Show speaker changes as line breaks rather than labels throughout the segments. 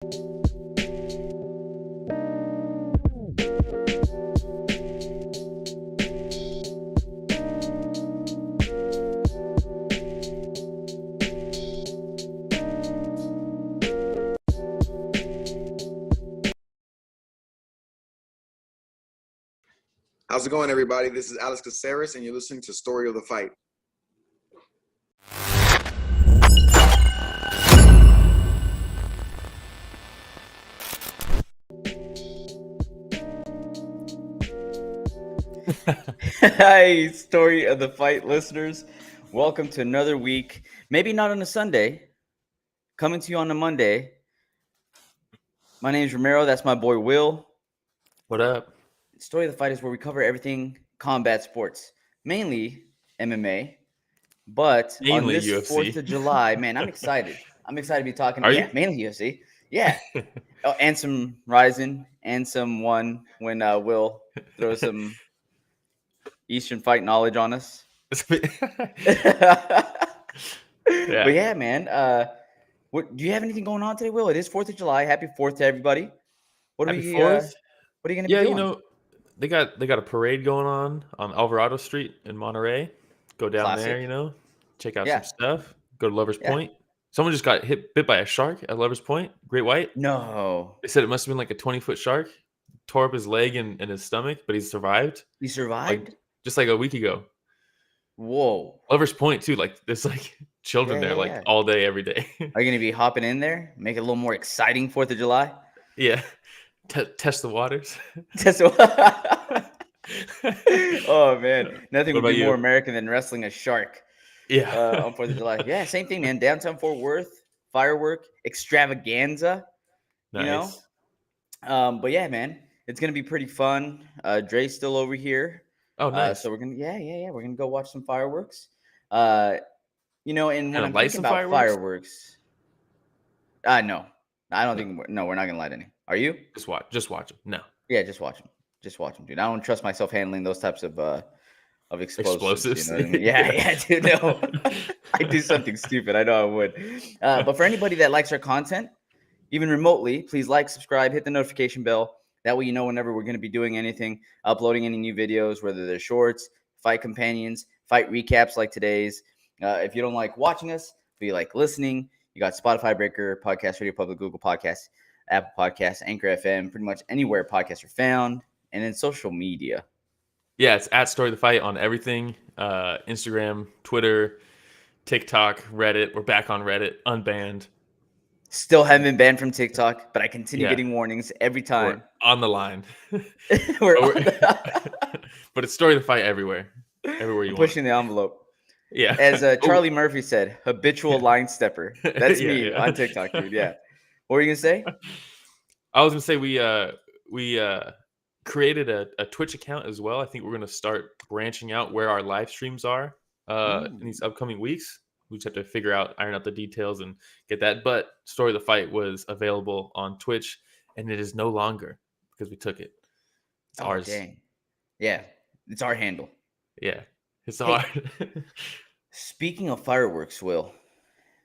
How's it going, everybody? This is Alex Caceres, and you're listening to Story of the Fight.
Hi, Story of the Fight listeners. Welcome to another week. Maybe not on a Sunday. Coming to you on a Monday. My name is Romero. That's my boy Will.
What up?
Story of the Fight is where we cover everything combat sports, mainly MMA. But
Mainly
on this
UFC.
4th of July, man, I'm excited. I'm excited to be talking.
Are
yeah,
you?
mainly UFC. Yeah. Oh, and some Ryzen and some one when Will throws some Eastern fight knowledge on us.
Yeah.
But yeah, man. What do you have anything going on today, Will? It is 4th of July. Happy 4th to everybody. What are
Happy
we?
4th.
What are you gonna
Yeah,
be doing?
you know, they got a parade going on Alvarado Street in Monterey. Go down
Classic.
there, you know, check out
Yeah.
some stuff. Go to Lover's
Yeah.
Point. Someone just got bit by a shark at Lover's Point, great white.
No,
They said it must have been like a 20-foot shark. Tore up his leg and his stomach, but he survived.
he survived.
Like just like a week ago.
Whoa.
Lover's Point too. Like there's like children there like all day, every day.
Are you gonna be hopping in there? Make it a little more exciting 4th of July.
Yeah. Test the waters.
Oh man, nothing
What
would
about
be
you?
more American than wrestling a shark.
Yeah.
On 4th of July. Yeah, same thing, man. Downtown Fort Worth, firework extravaganza.
Nice.
You know. But yeah, man, it's gonna be pretty fun. Dre's still over here.
Oh, nice.
So we're gonna we're gonna go watch some fireworks. You know, and when
Gonna
I'm
light
thinking
some
about fireworks, no, I don't think we're not gonna light any. Are you?
Just watch them. No.
Yeah, just watch them, dude. I don't trust myself handling those types of explosives. You know what I mean? Yeah, dude. No, I do something stupid. I know I would. But for anybody that likes our content, even remotely, please like, subscribe, hit the notification bell. That way you know whenever we're going to be doing anything, uploading any new videos, whether they're shorts, fight companions, fight recaps like today's. If you don't like watching us, but you like listening, you got Spotify, Breaker, Podcast Radio Public, Google Podcasts, Apple Podcasts, Anchor FM, pretty much anywhere podcasts are found, and then social media.
Yeah, it's at Story of the Fight on everything. Instagram, Twitter, TikTok, Reddit. We're back on Reddit, unbanned.
Still haven't been banned from TikTok, but I continue getting warnings every time.
We're on the line. But it's Story of the Fight everywhere. Everywhere you want.
Pushing the envelope.
Yeah.
As Charlie Murphy said, habitual line stepper. That's me on TikTok, dude. Yeah. What were you going to say?
I was going to say we created a Twitch account as well. I think we're going to start branching out where our live streams are in these upcoming weeks. We just have to iron out the details and get that. But Story of the Fight was available on Twitch, and it is no longer because we took it. It's ours.
Dang. Yeah, it's our handle.
Yeah, it's ours.
Speaking of fireworks, Will,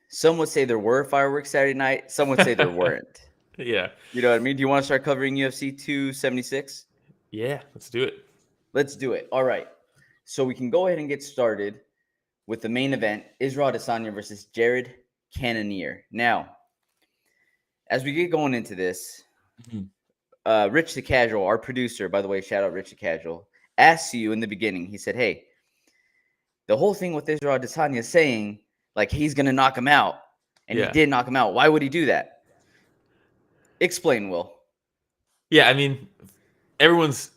some would say there were fireworks Saturday night. Some would say there weren't.
Yeah.
You know what I mean? Do you want to start covering UFC 276?
Yeah, let's do it.
Let's do it. All right. So we can go ahead and get started with the main event, Israel Adesanya versus Jared Cannonier. Now, as we get going into this, Rich the Casual, our producer, by the way, shout out Rich the Casual, asked you in the beginning, he said, hey, the whole thing with Israel Adesanya saying, like, he's going to knock him out, and he did knock him out. Why would he do that? Explain, Will.
Yeah, I mean, everyone's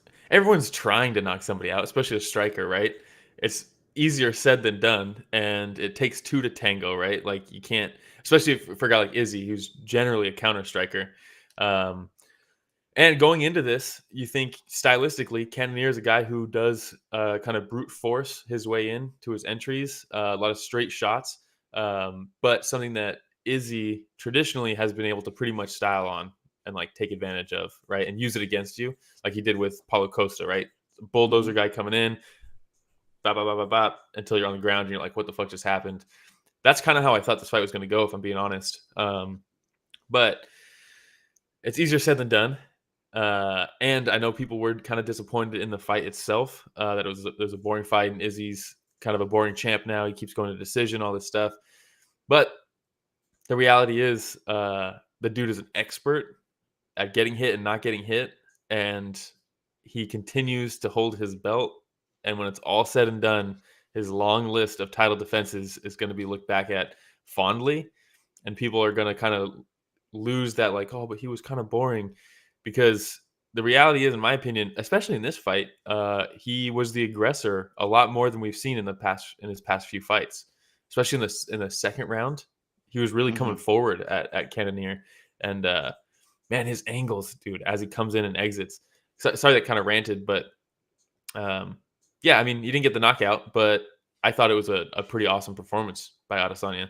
trying to knock somebody out, especially a striker, right? It's easier said than done, and it takes two to tango, right? Like you can't, especially for a guy like Izzy, who's generally a counter striker. And going into this, you think stylistically, Cannonier is a guy who does kind of brute force his way in to his entries, a lot of straight shots, but something that Izzy traditionally has been able to pretty much style on and like take advantage of, right? And use it against you, like he did with Paulo Costa, right? Bulldozer guy coming in, bop, bop, bop, bop, bop, until you're on the ground and you're like, what the fuck just happened? That's kind of how I thought this fight was going to go, if I'm being honest. But it's easier said than done. And I know people were kind of disappointed in the fight itself. That it was a boring fight, and Izzy's kind of a boring champ now. He keeps going to decision, all this stuff. But the reality is, the dude is an expert at getting hit and not getting hit, and he continues to hold his belt. And when it's all said and done, his long list of title defenses is going to be looked back at fondly, and people are going to kind of lose that, like, oh, but he was kind of boring, because the reality is, in my opinion, especially in this fight, he was the aggressor a lot more than we've seen in his past few fights, especially in the second round. He was really coming forward at Cannonier, and man, his angles, dude, as he comes in and exits. Sorry that kind of ranted, but yeah, I mean, he didn't get the knockout, but I thought it was a pretty awesome performance by Adesanya.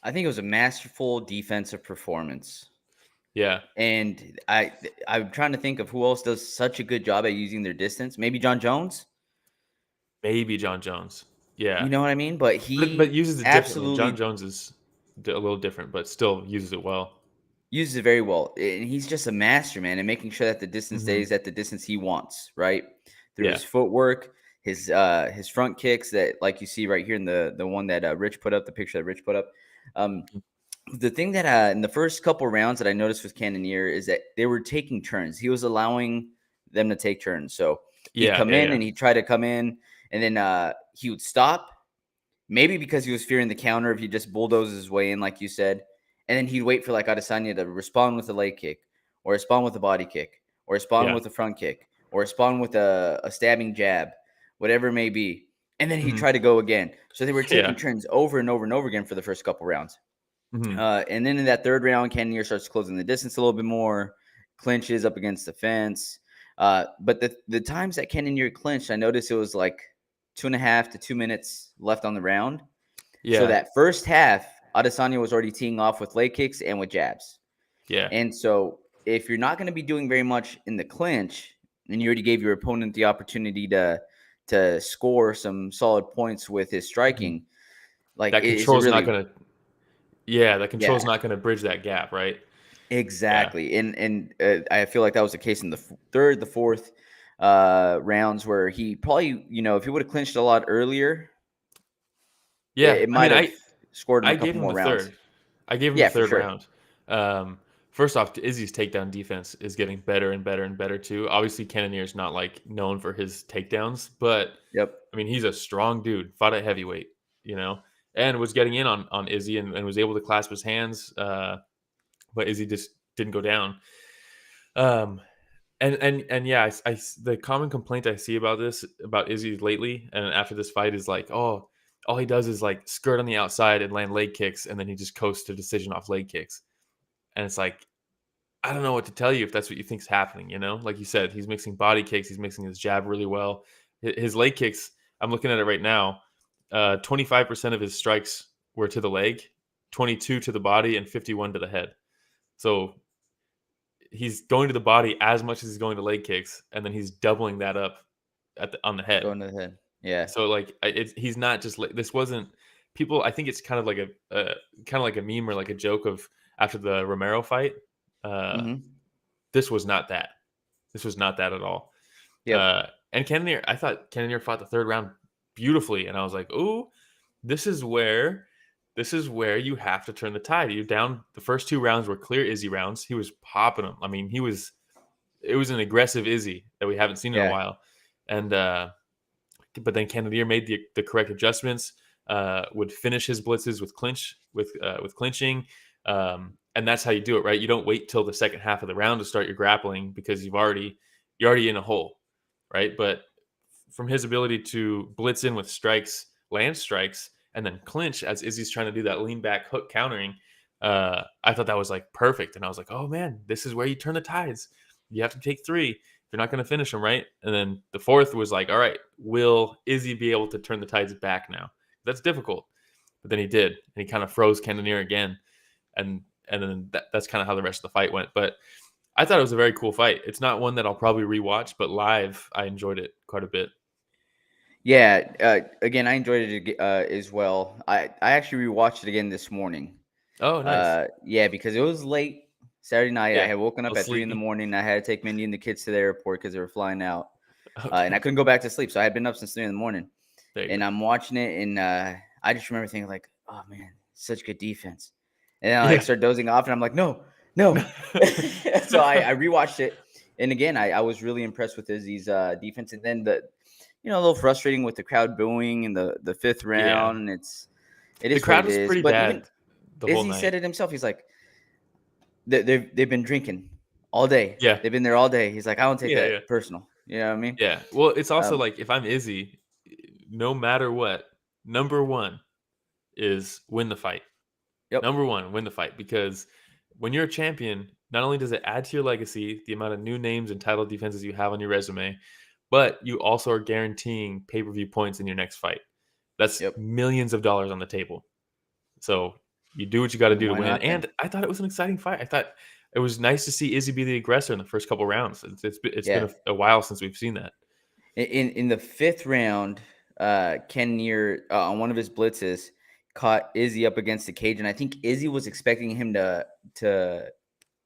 I think it was a masterful defensive performance.
Yeah.
And I'm trying to think of who else does such a good job at using their distance. Maybe Jon Jones?
Maybe Jon Jones. Yeah.
You know what I mean? But
but uses it differently.
absolutely
Jon Jones is a little different, but still uses it well.
uses it very well. And he's just a master, man, and making sure that the distance stays at the distance he wants, right? Through his footwork, his front kicks that, like you see right here in the one that Rich put up, the picture that Rich put up. The thing that in the first couple rounds that I noticed with Cannonier is that they were taking turns. He was allowing them to take turns. So he'd come in and he'd try to come in, and then he would stop, maybe because he was fearing the counter if he just bulldozes his way in, like you said. And then he'd wait for like Adesanya to respond with a leg kick, or respond with a body kick, or respond with a front kick, or respond with a stabbing jab, whatever it may be. And then he'd try to go again. So they were taking turns over and over and over again for the first couple rounds. And then in that third round, Cannonier starts closing the distance a little bit more, clinches up against the fence. But the times that Cannonier clinched, I noticed it was like 2.5 to 2 minutes left on the round.
Yeah.
So that first half, Adesanya was already teeing off with leg kicks and with jabs.
Yeah.
And so if you're not going to be doing very much in the clinch, and you already gave your opponent the opportunity to score some solid points with his striking, like
that control's not going to. Yeah, that control's not going to bridge that gap, right?
Exactly. And I feel like that was the case in the third, the fourth rounds, where he probably, if he would have clinched a lot earlier, it might have scored him a couple more rounds.
I gave him the third round. First off, Izzy's takedown defense is getting better and better and better too. Obviously, Cannonier is not like known for his takedowns, but I mean, he's a strong dude, fought at heavyweight, and was getting in on Izzy and was able to clasp his hands, but Izzy just didn't go down. And yeah, the common complaint I see about Izzy lately and after this fight is like, oh, all he does is like skirt on the outside and land leg kicks, and then he just coasts to decision off leg kicks. And it's like, I don't know what to tell you if that's what you think's happening. Like you said, he's mixing body kicks, he's mixing his jab really well. His leg kicks, I'm looking at it right now. 25% of his strikes were to the leg, 22 to the body, and 51 to the head. So he's going to the body as much as he's going to leg kicks, and then he's doubling that up on the head.
Going to the head, yeah.
So like, he's not just like, this wasn't people. I think it's kind of like a meme or like a joke of after the Romero fight. This was not that. This was not that at all. Yeah. And Cannonier, I thought Cannonier fought the third round beautifully, and I was like, "Ooh, this is where you have to turn the tide." You're down. The first two rounds were clear Izzy rounds. He was popping them. I mean, it was an aggressive Izzy that we haven't seen in a while. And but then Cannonier made the correct adjustments. Would finish his blitzes with clinching. And that's how you do it, right? You don't wait till the second half of the round to start your grappling, because you're already in a hole, right? But from his ability to blitz in with strikes, land strikes, and then clinch as Izzy's trying to do that lean back hook countering, I thought that was like perfect. And I was like, oh man, this is where you turn the tides. You have to take 3 if you're not going to finish them, right? And then the fourth was like, all right, will Izzy be able to turn the tides back now? That's difficult. But then he did, and he kind of froze Cannonier again. And then that's kind of how the rest of the fight went. But I thought it was a very cool fight. It's not one that I'll probably rewatch, but live, I enjoyed it quite a bit.
Yeah. Again, I enjoyed it as well. I actually rewatched it again this morning.
Oh, nice.
Yeah, because it was late. Saturday night.
Yeah,
I had woken up at 3 a.m. I had to take Mindy and the kids to the airport because they were flying out.
Okay.
And I couldn't go back to sleep. So I had been up since 3 a.m. And
go.
I'm watching it. And I just remember thinking like, oh, man, such good defense. And then I start dozing off. And I'm like, no. So I rewatched it. And again, I was really impressed with Izzy's defense. And then a little frustrating with the crowd booing in the fifth round.
Yeah.
And it is
the crowd
what it
was
is.
pretty
But
bad.
even
The whole
Izzy
night.
said it himself. He's like, they've been drinking all day.
Yeah.
They've been there all day. He's like, I don't take that personal. You know what I mean?
Yeah. Well, it's also like if I'm Izzy, no matter what, number one is win the fight.
Yep.
Number one, win the fight. Because when you're a champion, not only does it add to your legacy, the amount of new names and title defenses you have on your resume, but you also are guaranteeing pay-per-view points in your next fight. That's millions of dollars on the table. So you do what you got to do to win. And I thought it was an exciting fight. I thought it was nice to see Izzy be the aggressor in the first couple rounds. It's been a while since we've seen that.
In the fifth round, Cannonier on one of his blitzes caught Izzy up against the cage, and I think Izzy was expecting him to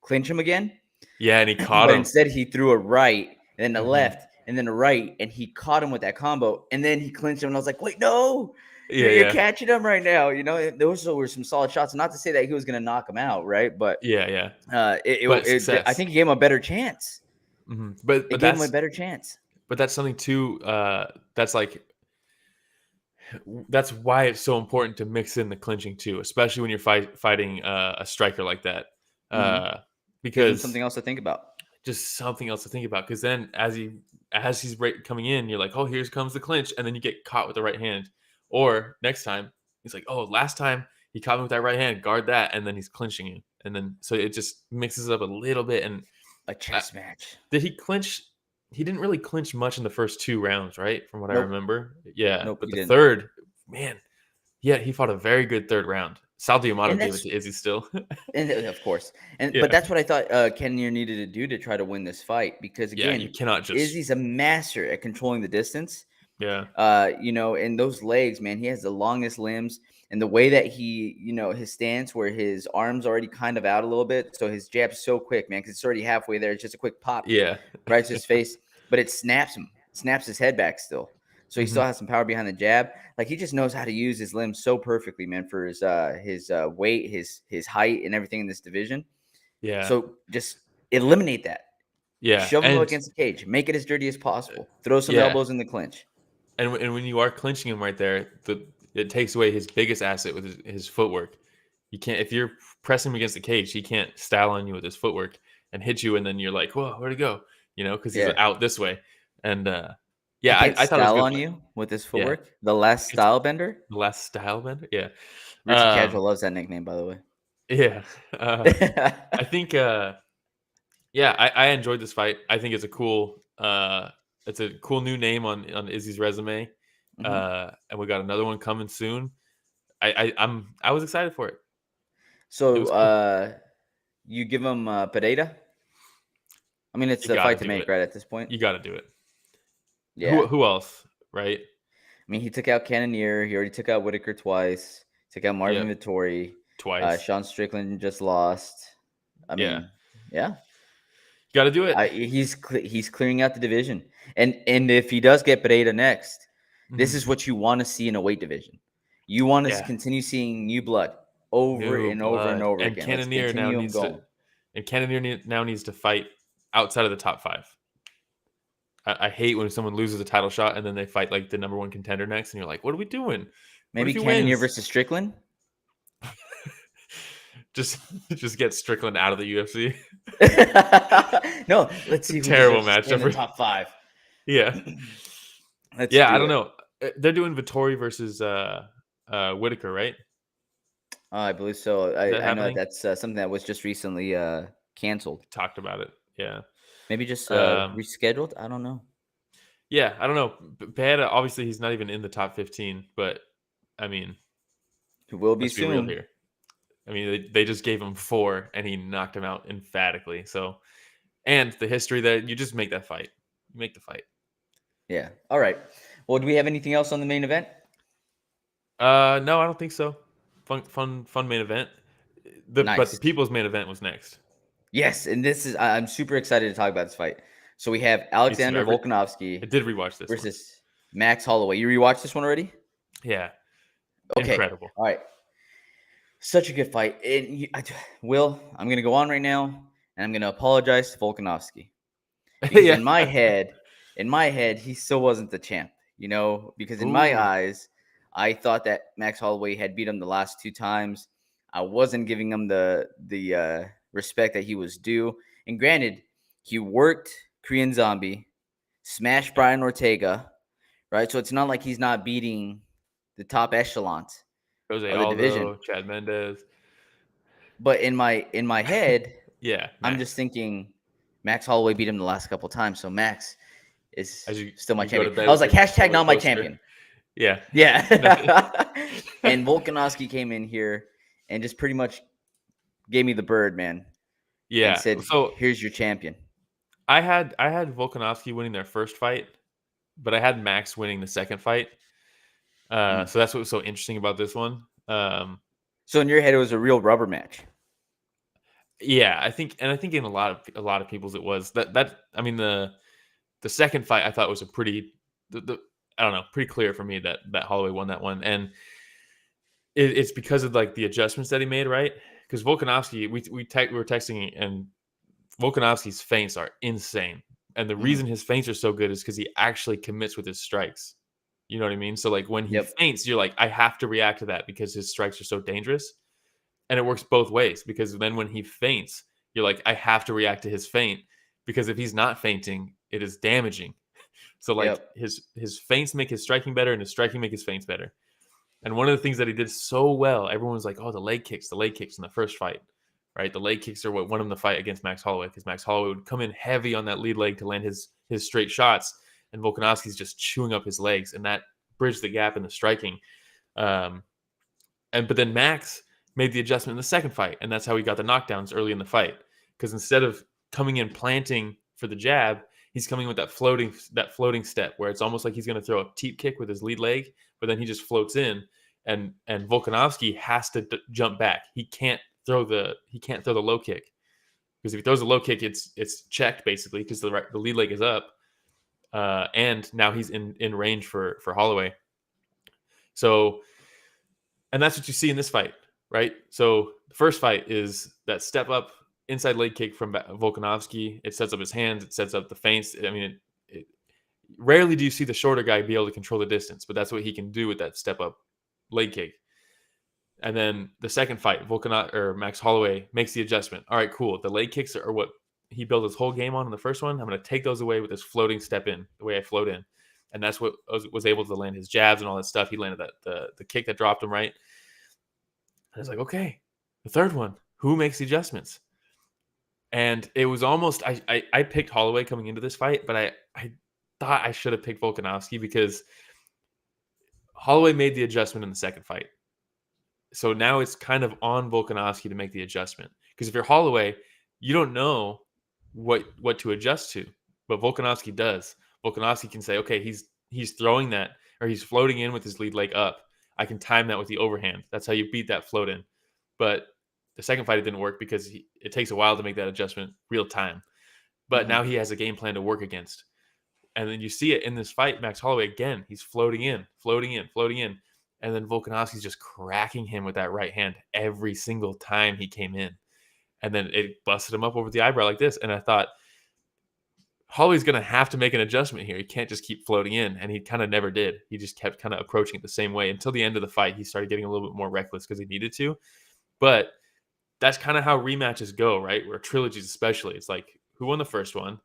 clinch him again.
Yeah, and he caught him.
Instead, he threw a right, and then a left, and then a right, and he caught him with that combo, and then he clinched him, and I was like, wait, no. You're catching him right now. Those were some solid shots. Not to say that he was going to knock him out, right? But I think he gave him a better chance.
Mm-hmm. But
it gave him a better chance.
But that's something too. That's why it's so important to mix in the clinching too, especially when you're fighting a striker like that. Because
something else to think about.
Just something else to think about. Because then as he's coming in, you're like, oh, here comes the clinch, and then you get caught with the right hand. Or next time, he's like, oh, last time he caught me with that right hand, guard that, and then he's clinching you. And then so it just mixes it up a little bit. And
a chess match.
Did he clinch? He didn't really clinch much in the first 2 rounds, right? From what I remember. Yeah.
Nope,
but the third, man, he fought a very good third round. Sal Diamato gave it to Izzy still.
And of course. But that's what I thought Cannonier needed to do to try to win this fight. Because again,
you cannot just
Izzy's a master at controlling the distance.
Yeah.
And those legs, man, he has the longest limbs, and the way that he, his stance where his arms already kind of out a little bit. So his jab's so quick, man, because it's already halfway there. It's just a quick pop.
Yeah.
Right to his face, but it snaps his head back still. So he still has some power behind the jab. Like he just knows how to use his limbs so perfectly, man, for his weight, his height, and everything in this division.
Yeah.
So just eliminate that.
Yeah.
Shove him against the cage. Make it as dirty as possible. Throw some elbows in the clinch.
And when you are clinching him right there, it takes away his biggest asset with his footwork. You can't, if you're pressing him against the cage, he can't style on you with his footwork and hit you, and then you're like, whoa, where'd he go? Because he's out this way. And I thought it was
style on you with his footwork. Yeah. The last style bender.
The last style bender. Yeah.
Richie Casual loves that nickname, by the way.
Yeah. I think. I enjoyed this fight. I think it's a cool. It's a cool new name on Izzy's resume. And we got another one coming soon. I was excited for it.
So cool. You give him Pereira? I mean, it's a fight to make, right, at this point?
You got to do it.
Yeah.
Who else, right?
I mean, he took out Cannonier. He already took out Whitaker twice. Took out Marvin Vittori.
Twice.
Sean Strickland just lost. I mean, yeah.
You got to do it.
He's clearing out the division. And if he does get Pereira next, this is what you want to see in a weight division. You want to continue seeing new blood over and over again.
Cannonier now needs to fight outside of the top 5. I hate when someone loses a title shot and then they fight like the number 1 contender next, and you're like, what are we doing?
Maybe Cannonier versus Strickland?
just get Strickland out of the UFC.
No, let's see.
Terrible matchup
in the top 5.
Yeah. I don't know. They're doing Vittori versus Whitaker, right?
I believe so. I know that's something that was just recently canceled.
Talked about it. Yeah.
Maybe just rescheduled. I don't know.
Yeah, I don't know. Pereira, obviously, he's not even in the top 15, but I mean,
he will be soon.
Be real here. I mean, they just gave him 4, and he knocked him out emphatically. So, and the history that you just make that fight. You make the fight.
Yeah. All right. Well, do we have anything else on the main event?
No, I don't think so. Fun main event. But the people's main event was next.
Yes, and I'm super excited to talk about this fight. So we have Alexander Volkanovski.
I did rewatch this
versus Max Holloway. You rewatched this one already?
Yeah.
Okay.
Incredible.
All right. Such a good fight. Will, I'm going to go on right now, and I'm going to apologize to Volkanovski. Because in my head, he still wasn't the champ, because in my eyes, I thought that Max Holloway had beat him the last 2 times. I wasn't giving him the respect that he was due. And granted, he worked Korean Zombie, smashed Brian Ortega, right? So it's not like he's not beating the top echelons of the division.
Chad Mendes.
But in my head, I'm
Max.
just thinking Max Holloway beat him the last couple times, so Max is still my champion. I was like, hashtag not my champion.
Yeah.
And Volkanovski came in here and just pretty much gave me the bird, man.
Yeah.
And said, so here's your champion.
I had Volkanovski winning their first fight, but I had Max winning the second fight. So that's what was so interesting about this one.
So in your head, it was a real rubber match.
Yeah, I think in a lot of people's it was that. I mean, the second fight I thought was a pretty, I don't know, pretty clear for me that Holloway won that one, and it's because of like the adjustments that he made, right? Because Volkanovski, we were texting, and Volkanovski's feints are insane, and the reason his feints are so good is because he actually commits with his strikes. You know what I mean? So like when he feints, you're like, I have to react to that because his strikes are so dangerous. And it works both ways, because then when he feints, you're like, I have to react to his feint, because if he's not feinting, it is damaging. So like his feints make his striking better, and his striking make his feints better. And one of the things that he did so well, everyone was like, oh, the leg kicks in the first fight, right? The leg kicks are what won him the fight against Max Holloway, because Max Holloway would come in heavy on that lead leg to land his straight shots, and Volkanovski's just chewing up his legs, and that bridged the gap in the striking. But then Max made the adjustment in the second fight, and that's how he got the knockdowns early in the fight. Because instead of coming in planting for the jab, he's coming with that floating step, where it's almost like he's going to throw a teep kick with his lead leg, but then he just floats in, and Volkanovski has to jump back. He can't throw the low kick, because if he throws a low kick, it's checked basically, because the lead leg is up, and now he's in range for Holloway. So, and that's what you see in this fight. Right. So the first fight is that step up inside leg kick from Volkanovski. It sets up his hands. It sets up the feints. I mean, rarely do you see the shorter guy be able to control the distance, but that's what he can do with that step up leg kick. And then the second fight, Max Holloway makes the adjustment. All right, cool. The leg kicks are what he built his whole game on in the first one. I'm going to take those away with this floating step in, the way I float in. And that's what was able to land his jabs and all that stuff. He landed the kick that dropped him, right? I was like, okay, the third one, who makes the adjustments? And it was almost, I picked Holloway coming into this fight, but I thought I should have picked Volkanovski, because Holloway made the adjustment in the second fight. So now it's kind of on Volkanovski to make the adjustment. Because if you're Holloway, you don't know what to adjust to, but Volkanovski does. Volkanovski can say, okay, he's throwing that, or he's floating in with his lead leg up. I can time that with the overhand. That's how you beat that float in. But the second fight, it didn't work, because it takes a while to make that adjustment real time. But now he has a game plan to work against. And then you see it in this fight, Max Holloway, again, he's floating in. And then Volkanovski's just cracking him with that right hand every single time he came in. And then it busted him up over the eyebrow like this. And I thought, Holloway's going to have to make an adjustment here. He can't just keep floating in, and he kind of never did. He just kept kind of approaching it the same way until the end of the fight. He started getting a little bit more reckless because he needed to. But that's kind of how rematches go, right? Or trilogies especially. It's like, who won the first one?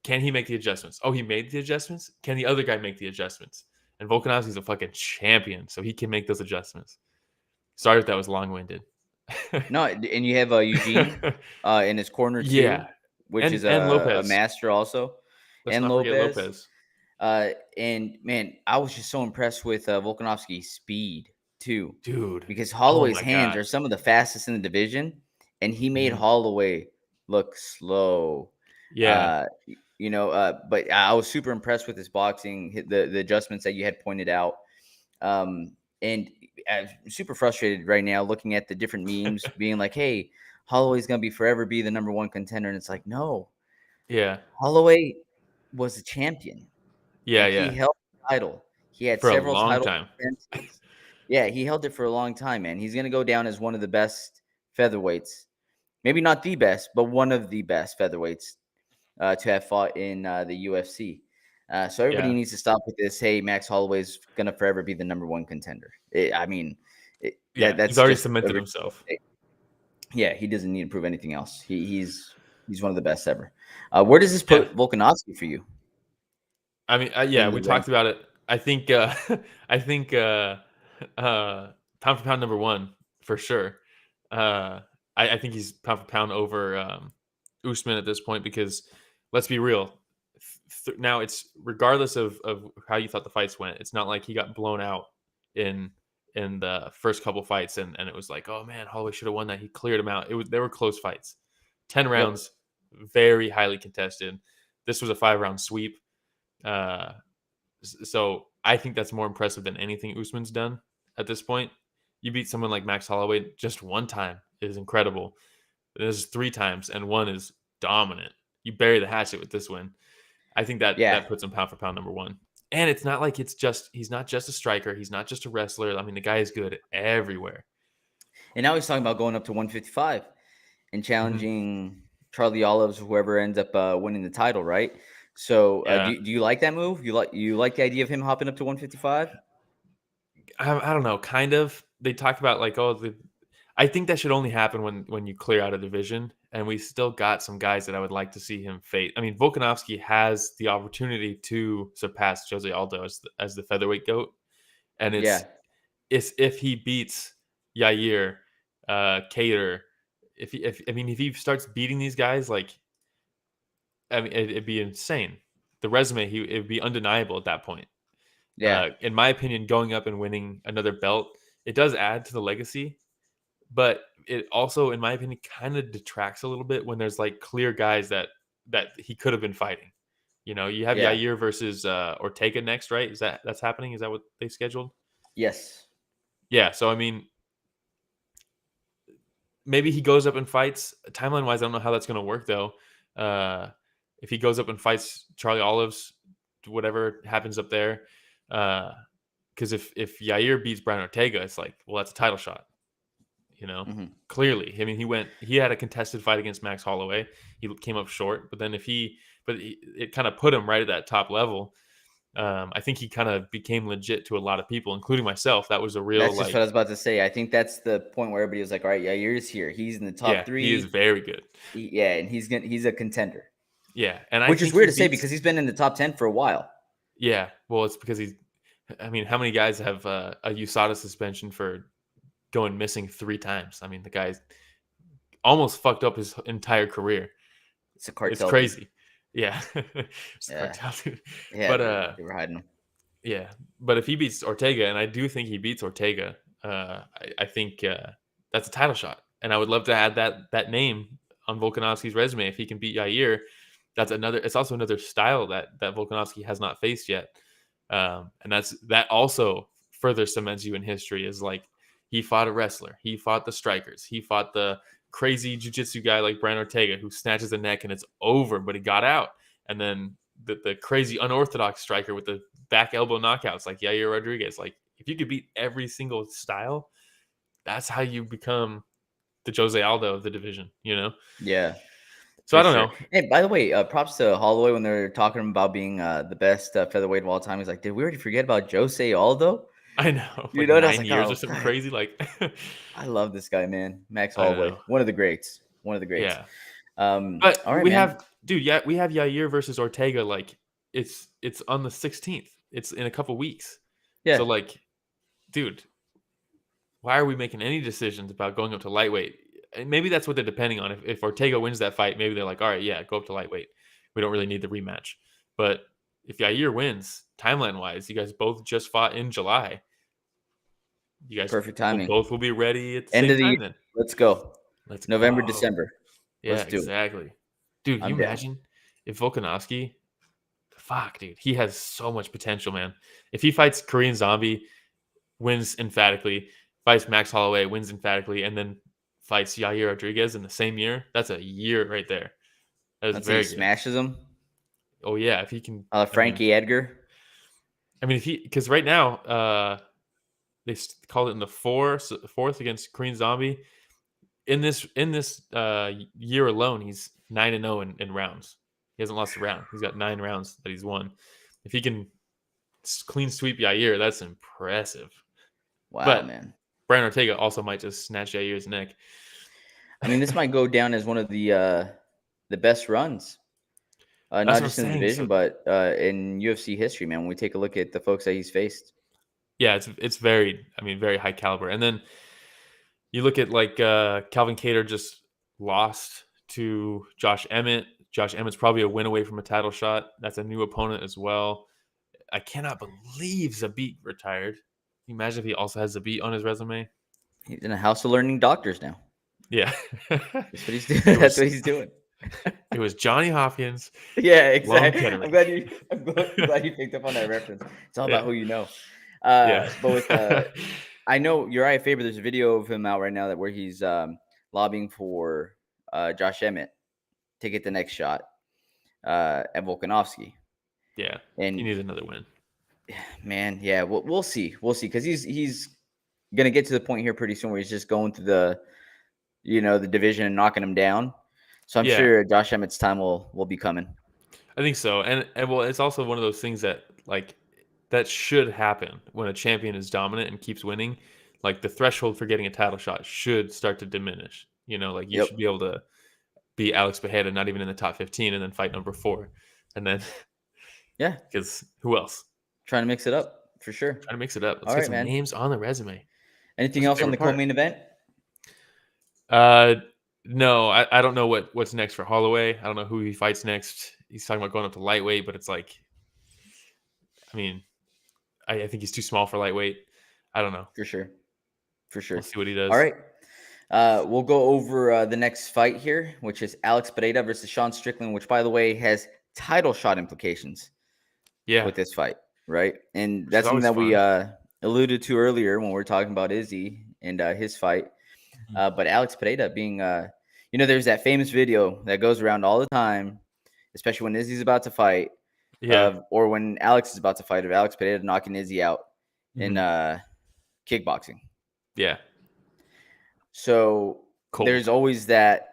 Can he make the adjustments? Oh, he made the adjustments? Can the other guy make the adjustments? And Volkanovski's a fucking champion, so he can make those adjustments. Sorry if that was long-winded.
No, and you have Eugene in his corner too.
Yeah.
Which is a master also.
Let's not forget Lopez.
And man, I was just so impressed with Volkanovski's speed too.
Dude.
Because Holloway's hands are some of the fastest in the division, and he made Holloway look slow.
Yeah.
But I was super impressed with his boxing, the adjustments that you had pointed out. And I'm super frustrated right now looking at the different memes being like, hey, Holloway's going to forever be the number one contender. And it's like, no.
Yeah.
Holloway was a champion.
Yeah,
Like,
yeah.
he held the title. He had
For a
several
long
title
time.
defenses. Yeah, he held it for a long time, man. He's going to go down as one of the best featherweights. Maybe not the best, but one of the best featherweights to have fought in the UFC. So everybody needs to stop with this. Hey, Max Holloway's going to forever be the number one contender. That's
he's already
just
cemented himself.
Yeah, he doesn't need to prove anything else. He's one of the best ever. Where does this put Volkanovski for you?
I mean, we talked about it. I think pound for pound number one for sure. I think he's pound for pound over Usman at this point, because let's be real. Now it's regardless of how you thought the fights went. It's not like he got blown out in the first couple fights and it was like, oh man, Holloway should have won that. He cleared him out. They were close fights. 10 rounds, very highly contested. This was a 5-round sweep. So I think that's more impressive than anything Usman's done at this point. You beat someone like Max Holloway just one time is incredible. This is 3 times, and one is dominant. You bury the hatchet with this win. I think that puts him pound for pound number one. And it's not like he's not just a striker. He's not just a wrestler. I mean, the guy is good everywhere.
And now he's talking about going up to 155 and challenging Charlie Olives, whoever ends up winning the title, right? So do you like that move? You like the idea of him hopping up to 155?
I don't know. Kind of. They talk about like, I think that should only happen when you clear out a division, and we still got some guys that I would like to see him face. I mean, Volkanovski has the opportunity to surpass Jose Aldo as the featherweight GOAT, and it's if he beats Yair, Cater, if he starts beating these guys, like, I mean, it'd be insane. The resume, it'd be undeniable at that point.
Yeah.
In my opinion, going up and winning another belt, it does add to the legacy. But it also, in my opinion, kind of detracts a little bit when there's like clear guys that he could have been fighting. You know, you have Yair versus Ortega next, right? That's happening? Is that what they scheduled?
Yes.
Yeah. So I mean, maybe he goes up and fights. Timeline wise, I don't know how that's going to work though. If he goes up and fights Charlie Olives, whatever happens up there, because if Yair beats Bryan Ortega, it's like, well, that's a title shot. You know, clearly. I mean, he had a contested fight against Max Holloway. He came up short, but then it kind of put him right at that top level. I think he kind of became legit to a lot of people, including myself. That was a real.
That's just what I was about to say. I think that's the point where everybody was like, all right, Yair's here. He's in the top 3.
He is very good.
And he's a contender.
Yeah. And
which is weird to say because he's been in the top 10 for a while.
Yeah. Well, it's because how many guys have a USADA suspension for going missing 3 times? I mean, the guy's almost fucked up his entire career.
It's a cartel.
It's crazy. Yeah. It's a cartel.
Yeah,
but
they were hiding him.
Yeah. But if he beats Ortega, and I do think he beats Ortega, I think that's a title shot. And I would love to add that name on Volkanovski's resume. If he can beat Yair, it's also another style that Volkanovski has not faced yet. And that also further cements you in history, is like, he fought a wrestler. He fought the strikers. He fought the crazy jiu-jitsu guy like Bryan Ortega who snatches the neck and it's over, but he got out. And then the crazy unorthodox striker with the back elbow knockouts like Yair Rodriguez. Like, if you could beat every single style, that's how you become the Jose Aldo of the division, you know?
Yeah.
So I don't know.
Hey, by the way, props to Holloway when they're talking about being the best featherweight of all time. He's like, did we already forget about Jose Aldo?
I know.
You know,
9 years or something crazy. Like,
I love this guy, man. Max Holloway, one of the greats. Yeah.
But all right, we have Yair versus Ortega. Like, it's on the 16th. It's in a couple weeks. Yeah. So like, dude, why are we making any decisions about going up to lightweight? And maybe that's what they're depending on. If Ortega wins that fight, maybe they're like, all right, yeah, go up to lightweight. We don't really need the rematch. But if Yair wins, timeline-wise, you guys both just fought in July. You guys
perfect timing.
Both will be ready at the
end
same
of the
time
year.
then.
Let's go. November, December.
Yeah,
Let's do
exactly.
it.
Dude, you imagine if Volkanovski, dude, he has so much potential, man. If he fights Korean Zombie, wins emphatically, fights Max Holloway, wins emphatically, and then fights Yair Rodriguez in the same year, that's a year right there. That's very good.
Smashes him.
Oh yeah, if he can.
Frankie Edgar.
I mean, because right now they called it in the fourth against Korean Zombie. In this year alone, he's 9-0 in rounds. He hasn't lost a round. He's got 9 rounds that he's won. If he can clean sweep Yair, that's impressive.
Wow,
but
man.
Brian Ortega also might just snatch Yair's neck.
I mean, this might go down as one of the best runs. Not just in the division, but in UFC history, man. When we take a look at the folks that he's faced.
Yeah, it's very high caliber. And then you look at like Calvin Kattar just lost to Josh Emmett. Josh Emmett's probably a win away from a title shot. That's a new opponent as well. I cannot believe Zabit retired. Can you imagine if he also has Zabit on his resume?
He's in a house of learning doctors now.
Yeah.
That's what he's doing. That's what he's doing.
It was Johnny Hopkins.
Yeah, exactly. I'm glad you picked up on that reference. It's all about who you know. But with I know Uriah Faber, there's a video of him out right now where he's lobbying for Josh Emmett to get the next shot at Volkanovski.
Yeah,
and
he needs another win.
Man, yeah, we'll see. We'll see, because he's gonna get to the point here pretty soon where he's just going through the division and knocking him down. So I'm sure Josh Emmett's time will be coming.
I think so, and well, it's also one of those things that that should happen when a champion is dominant and keeps winning. Like the threshold for getting a title shot should start to diminish. You should be able to be Alex Pereira, not even in the top 15, and then fight number 4, and then because who else?
Trying to mix it up for sure.
Trying to mix it up. Let's get some names on the resume.
Anything else on the co-main event?
No, I don't know what's next for Holloway. I don't know who he fights next. He's talking about going up to lightweight, but it's like, I mean, I think he's too small for lightweight. I don't know.
For sure.
We'll see what he does.
All right. We'll go over the next fight here, which is Alex Pereira versus Sean Strickland, which, by the way, has title shot implications. Yeah. With this fight, right? And that's something that we alluded to earlier when we were talking about Izzy and his fight. But Alex Pereira being, there's that famous video that goes around all the time, especially when Izzy's about to fight, or when Alex is about to fight, of Alex Pereira knocking Izzy out in kickboxing.
Yeah.
So there's always that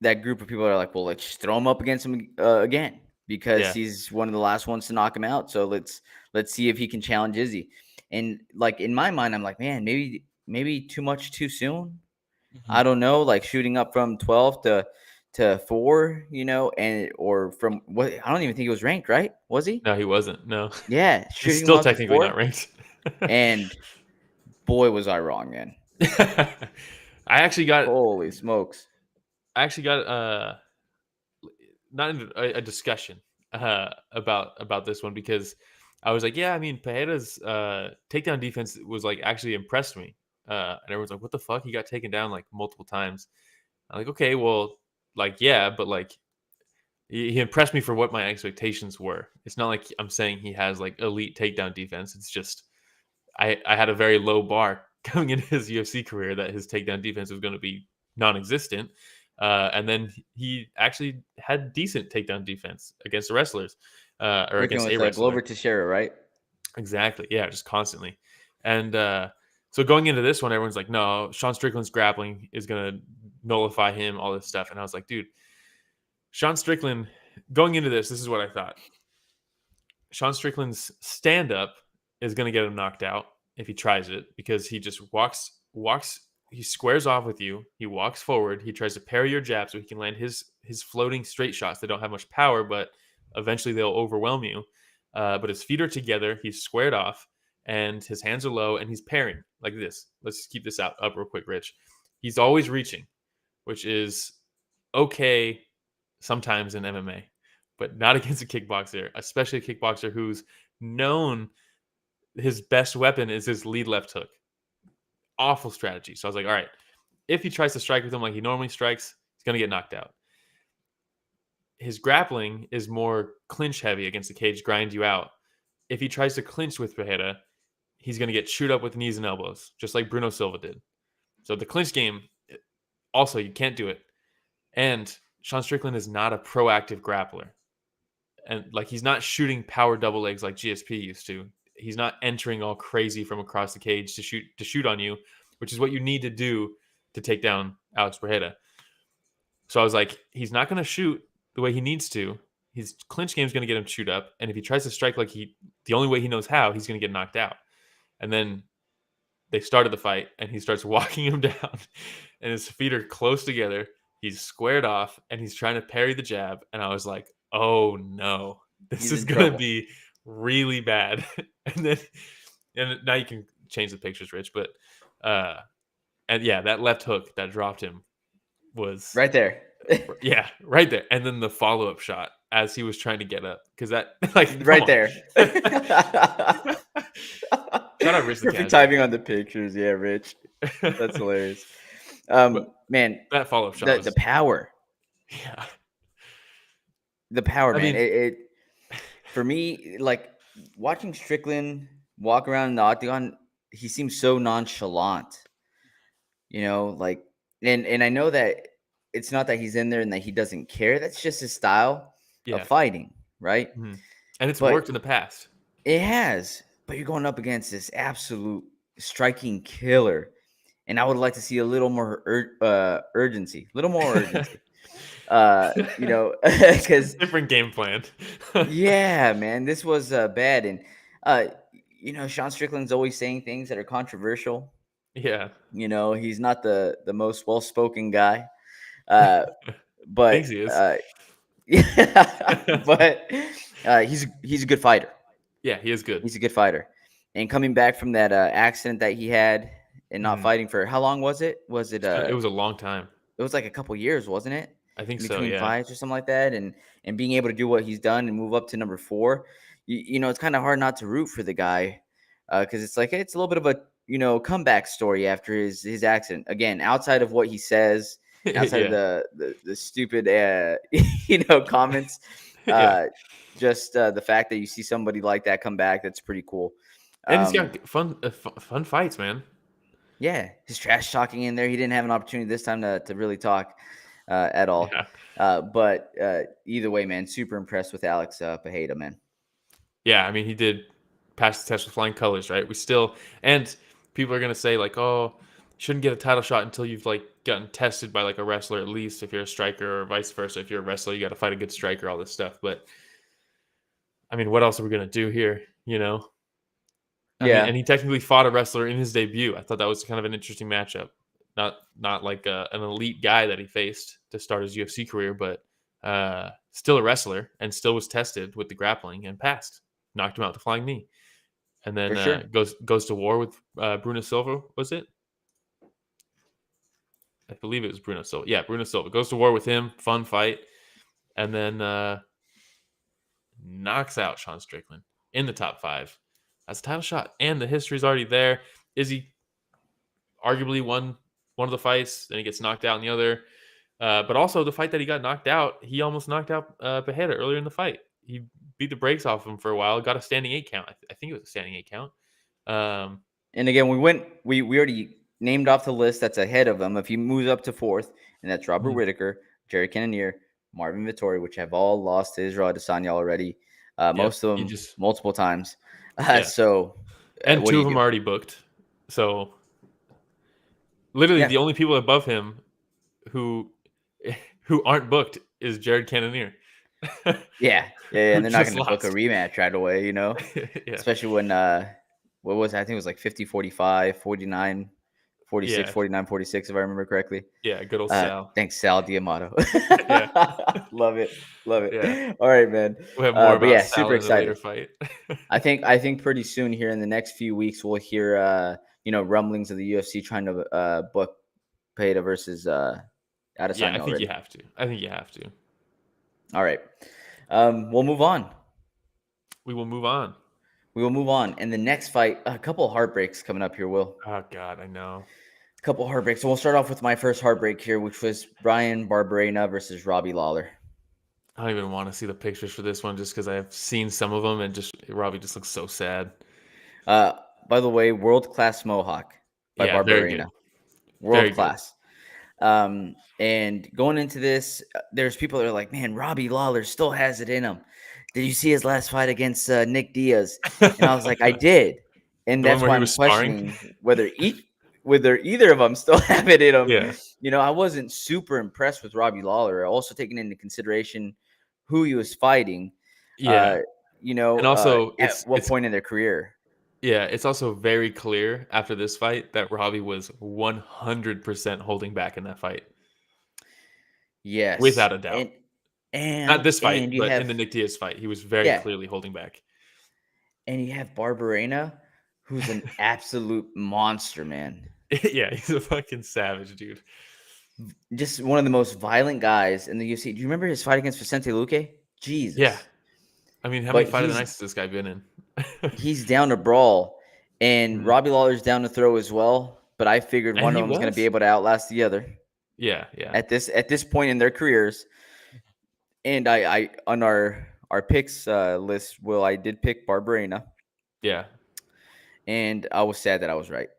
group of people that are like, well, let's just throw him up against him again, because he's one of the last ones to knock him out. So let's see if he can challenge Izzy. And like in my mind, I'm like, man, maybe too much too soon. I don't know, like shooting up from 12 to 4, or from what? I don't even think he was ranked, right? Was he?
No, he wasn't. No.
Yeah,
he's still technically not ranked.
And boy, was I wrong, man.
I actually got
holy smokes.
I actually got not even a discussion about this one, because I was like, yeah, I mean, Pereira's takedown defense was like actually impressed me. And everyone's like, what the fuck? He got taken down like multiple times. I'm like, okay, well, like, yeah, but like he impressed me for what my expectations were. It's not like I'm saying he has like elite takedown defense. It's just I had a very low bar coming into his UFC career that his takedown defense was going to be non-existent. And then he actually had decent takedown defense against the wrestlers, or
working
against
with,
a wrestler.
Glover Teixeira, right?
Exactly. Yeah, just constantly. And so going into this one, everyone's like, no, Sean Strickland's grappling is going to nullify him, all this stuff. And I was like, dude, Sean Strickland, going into this is what I thought. Sean Strickland's stand-up is going to get him knocked out if he tries it, because he just walks, he squares off with you. He walks forward. He tries to parry your jab so he can land his floating straight shots. They don't have much power, but eventually they'll overwhelm you. But his feet are together. He's squared off, and his hands are low, and he's parrying like this. Let's keep this up real quick, Rich. He's always reaching, which is okay sometimes in MMA, but not against a kickboxer, especially a kickboxer who's known his best weapon is his lead left hook. Awful strategy. So I was like, all right, if he tries to strike with him like he normally strikes, he's going to get knocked out. His grappling is more clinch heavy against the cage, grind you out. If he tries to clinch with Pereira, he's going to get chewed up with knees and elbows, just like Bruno Silva did. So the clinch game, Also, you can't do it. And Sean Strickland is not a proactive grappler. And like, he's not shooting power double legs like GSP used to. He's not entering all crazy from across the cage to shoot on you, which is what you need to do to take down Alex Pereira. So I was like, he's not going to shoot the way he needs to. His clinch game is going to get him chewed up. And if he tries to strike like the only way he knows how, he's going to get knocked out. And then they started the fight, and he starts walking him down, and his feet are close together. He's squared off, and he's trying to parry the jab. And I was like, oh no, this is going to be really bad. And now you can change the pictures, Rich. But and yeah, that left hook that dropped him was
right there.
Yeah, right there. And then the follow-up shot as he was trying to get up, because that, like,
right there.
Shout out Rich.
Perfect timing on the pictures. Yeah, Rich. That's hilarious. Man,
that follow-up shot.
The power.
Yeah.
The power, man. It for me, like, watching Strickland walk around in the octagon, he seems so nonchalant. You know, like, and I know that it's not that he's in there and that he doesn't care. That's just his style of fighting, right?
Mm-hmm. And it's worked in the past.
It has, but you're going up against this absolute striking killer, and I would like to see a little more urgency, You know, because
different game plan.
Yeah, man, this was bad, and you know, Sean Strickland's always saying things that are controversial.
Yeah,
you know, he's not the most well-spoken guy, but
thinks he is.
Yeah, but he's a good fighter.
Yeah, he is good.
He's a good fighter. And coming back from that accident that he had and not fighting for how long was it? Was it?
It was a long time.
It was like a couple years, wasn't it?
I think
between
so. Yeah.
fights or something like that, and being able to do what he's done and move up to number 4. You know, it's kind of hard not to root for the guy because it's like it's a little bit of a comeback story after his accident. Again, outside of what he says, outside of the stupid comments. Just the fact that you see somebody like that come back, that's pretty cool.
And he's got fun fights, man.
Yeah, his trash talking in there. He didn't have an opportunity this time to really talk at all.
Yeah.
But either way, man, super impressed with Alex Pereira, man.
Yeah, I mean, he did pass the test with flying colors, right? And people are going to say, like, oh, you shouldn't get a title shot until you've, like, gotten tested by, like, a wrestler, at least if you're a striker, or vice versa. If you're a wrestler, you got to fight a good striker, all this stuff. But I mean, what else are we going to do here, you know? I mean, and he technically fought a wrestler in his debut. I thought that was kind of an interesting matchup. Not like an elite guy that he faced to start his UFC career, but still a wrestler and still was tested with the grappling and passed. Knocked him out with the flying knee. And then goes to war with Bruno Silva, was it? I believe it was Bruno Silva. Yeah, Bruno Silva. Goes to war with him. Fun fight. And then knocks out Sean Strickland in the top 5. That's a title shot. And the history's already there. Izzy arguably won one of the fights. Then he gets knocked out in the other. But also the fight that he got knocked out, he almost knocked out Pereira earlier in the fight. He beat the brakes off him for a while. Got a standing 8 count. I think it was a standing 8 count.
And again, we already named off the list that's ahead of him. If he moves up to 4th, and that's Robert Whittaker, Jerry Cannonier, Marvin Vettori, which have all lost to Israel Adesanya already. Most of them multiple times. So,
and 2 of them already booked. So, literally, the only people above him who aren't booked is Jared Cannonier.
And they're not going to book a rematch right away, you know. Especially when what was it? I think it was like 50-45, 49. 46, 49, 46, if I remember correctly.
Yeah, good old Sal.
Thanks, Sal Diamato. Love it.
Yeah.
All right, man.
We'll have more about Sal
super excited.
Fight.
I think pretty soon here in the next few weeks we'll hear rumblings of the UFC trying to book Pereira versus Adesanya.
Yeah, I think you have to.
All right. We'll move on.
We will move on.
And the next fight, a couple of heartbreaks coming up here, Will.
Oh, God, I know.
A couple of heartbreaks. So we'll start off with my first heartbreak here, which was Bryan Barberena versus Robbie Lawler.
I don't even want to see the pictures for this one just because I've seen some of them and Robbie just looks so sad.
By the way, world-class mohawk by Barberena. World-class. And going into this, there's people that are like, man, Robbie Lawler still has it in him. Did you see his last fight against Nick Diaz? And I was like, I did. And
The one
that's
where
why
he
I'm
was sparring?
questioning whether either of them still have it in them.
Yeah.
I wasn't super impressed with Robbie Lawler. Also taking into consideration who he was fighting.
Yeah. And also,
at what point in their career?
Yeah, it's also very clear after this fight that Robbie was 100% holding back in that fight.
Yes,
without a doubt.
And
not this fight,
and you
but
have,
in the Nick Diaz fight, he was very clearly holding back.
And you have Barberena, who's an absolute monster, man.
Yeah, he's a fucking savage, dude.
Just one of the most violent guys in the UFC. Do you remember his fight against Vicente Luque? Jesus.
Yeah. I mean, how many fight of the nights has this guy been in?
He's down to brawl, and Robbie Lawler's down to throw as well. But I figured one of them was going to be able to outlast the other.
Yeah.
At this point in their careers, and I on our picks list, I did pick Barberena.
Yeah.
And I was sad that I was right.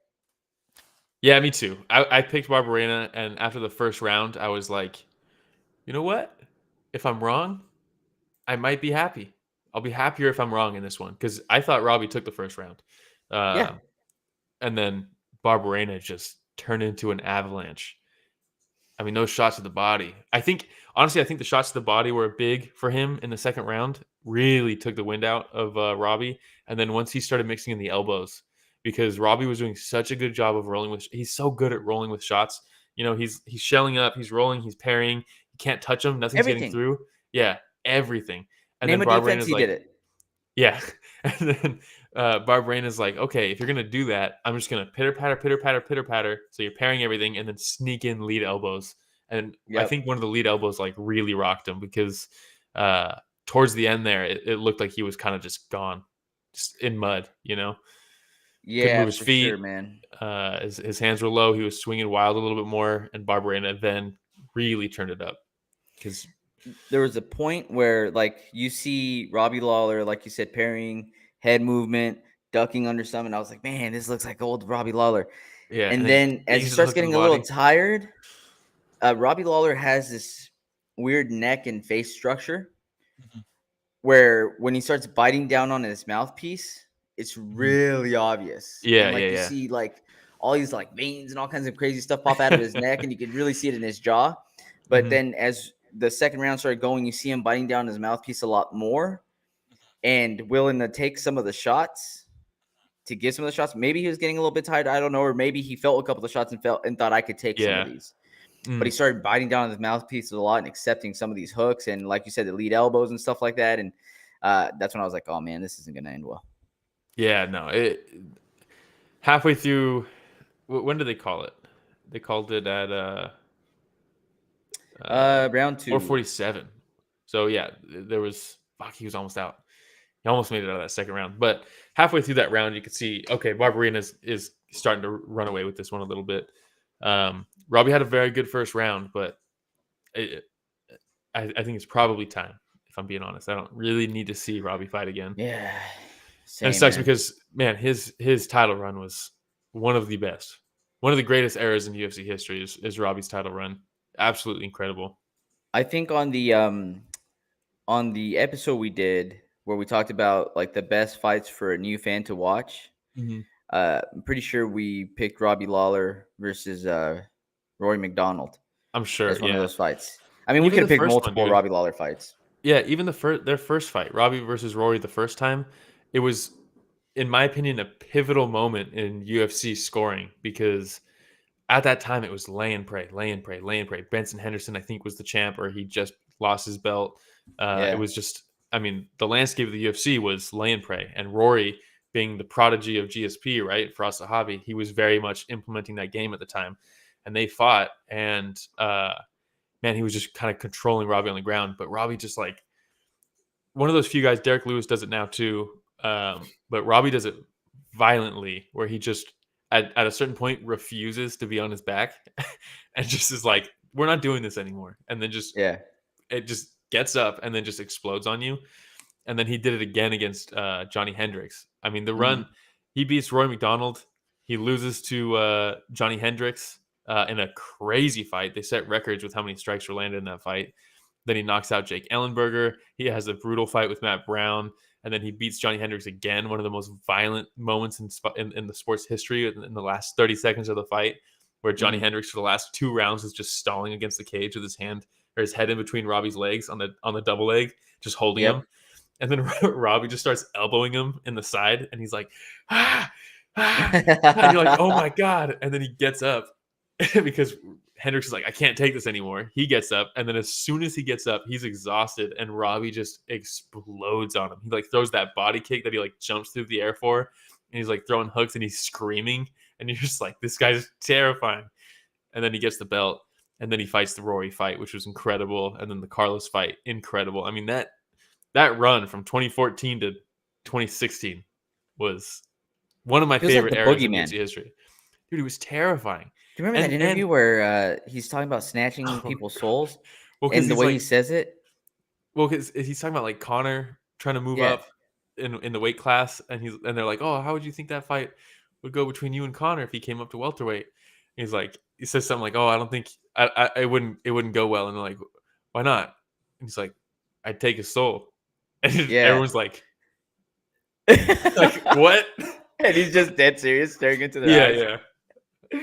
Yeah, me too. I picked Barberena, and after the first round, I was like, you know what? If I'm wrong, I might be happy. I'll be happier if I'm wrong in this one, because I thought Robbie took the first round. And then Barberena just turned into an avalanche. I mean, those shots to the body. Honestly, I think the shots to the body were big for him in the second round. Really took the wind out of Robbie. And then once he started mixing in the elbows, because Robbie was doing such a good job of rolling with. He's so good at rolling with shots. He's shelling up, he's rolling, he's parrying. You can't touch him. Nothing's getting through. Yeah, everything. And
Name
then
a defense, he did it.
Yeah. And then Barberena's like, okay, if you're going to do that, I'm just going to pitter patter. So you're parrying everything and then sneak in lead elbows. And I think one of the lead elbows like really rocked him, because towards the end there, it looked like he was kind of just gone, just in mud,
Yeah,
couldn't move his feet,
sure, man.
His hands were low. He was swinging wild a little bit more, and Barberena then really turned it up, because
there was a point where, like, you see Robbie Lawler, like you said, parrying, head movement, ducking under some, and I was like, man, this looks like old Robbie Lawler.
Yeah.
And then as he starts getting a little tired, Robbie Lawler has this weird neck and face structure where when he starts biting down on his mouthpiece, it's really obvious.
Yeah,
and, you see like all these like veins and all kinds of crazy stuff pop out of his neck, and you could really see it in his jaw. But then as the second round started going, you see him biting down his mouthpiece a lot more and willing to take some of the shots, to give some of the shots. Maybe he was getting a little bit tired, I don't know, or maybe he felt a couple of shots and thought I could take some of these. But he started biting down on his mouthpiece a lot and accepting some of these hooks and, like you said, the lead elbows and stuff like that. And that's when I was like, oh man, this isn't going to end well.
Yeah, no. Halfway through, when did they call it? They called it at
round 2
or 47. So yeah, there was he was almost out. He almost made it out of that second round. But halfway through that round, you could see, okay, Barberena is starting to run away with this one a little bit. Robbie had a very good first round, but I think it's probably time, if I'm being honest. I don't really need to see Robbie fight again.
Yeah.
Same, and it sucks because, man, his title run was one of the best. One of the greatest eras in UFC history is Robbie's title run. Absolutely incredible.
I think on the episode we did where we talked about like the best fights for a new fan to watch, I'm pretty sure we picked Robbie Lawler versus Rory McDonald.
I'm sure
it's one of those fights. I mean, we could have picked multiple Robbie Lawler fights.
Yeah, even their first fight, Robbie versus Rory, the first time, it was, in my opinion, a pivotal moment in UFC scoring, because at that time it was lay and pray. Benson Henderson, I think, was the champ, or he just lost his belt. It was just, I mean, the landscape of the UFC was lay and pray, and Rory, being the prodigy of GSP, right, for Asahabi, he was very much implementing that game at the time, and they fought, and man, he was just kind of controlling Robbie on the ground. But Robbie just, like, one of those few guys, Derek Lewis does it now too, but Robbie does it violently, where he just at a certain point refuses to be on his back and just is like, we're not doing this anymore. And then it just gets up and then just explodes on you. And then he did it again against Johnny Hendricks. I mean, the run, he beats Roy McDonald. He loses to Johnny Hendricks. in a crazy fight. They set records with how many strikes were landed in that fight. Then he knocks out Jake Ellenberger. He has a brutal fight with Matt Brown. And then he beats Johnny Hendricks again, one of the most violent moments in the sport's history in the last 30 seconds of the fight, where Johnny Hendricks for the last 2 rounds is just stalling against the cage with his hand or his head in between Robbie's legs on the double leg, just holding him. And then Robbie just starts elbowing him in the side, and he's like, and you're like, oh my God. And then he gets up because Hendricks is like, I can't take this anymore. He gets up, and then as soon as he gets up, he's exhausted, and Robbie just explodes on him. He like throws that body kick that he like jumps through the air for, and he's like throwing hooks, and he's screaming, and you're just like, this guy's terrifying. And then he gets the belt, and then he fights the Rory fight, which was incredible, and then the Carlos fight, incredible. I mean, that run from 2014 to 2016 was one of my favorite eras in UFC history. Dude, it was terrifying.
Do you remember that interview where he's talking about snatching people's souls? And the way he says it?
Well, because he's talking about like Conor trying to move up in the weight class, and they're like, oh, how would you think that fight would go between you and Conor if he came up to welterweight? And he's like, he says something like, oh, I don't think it wouldn't go well. And they're like, why not? And he's like, I'd take his soul. And everyone's like what?
And he's just dead serious, staring into the eyes.
Yeah.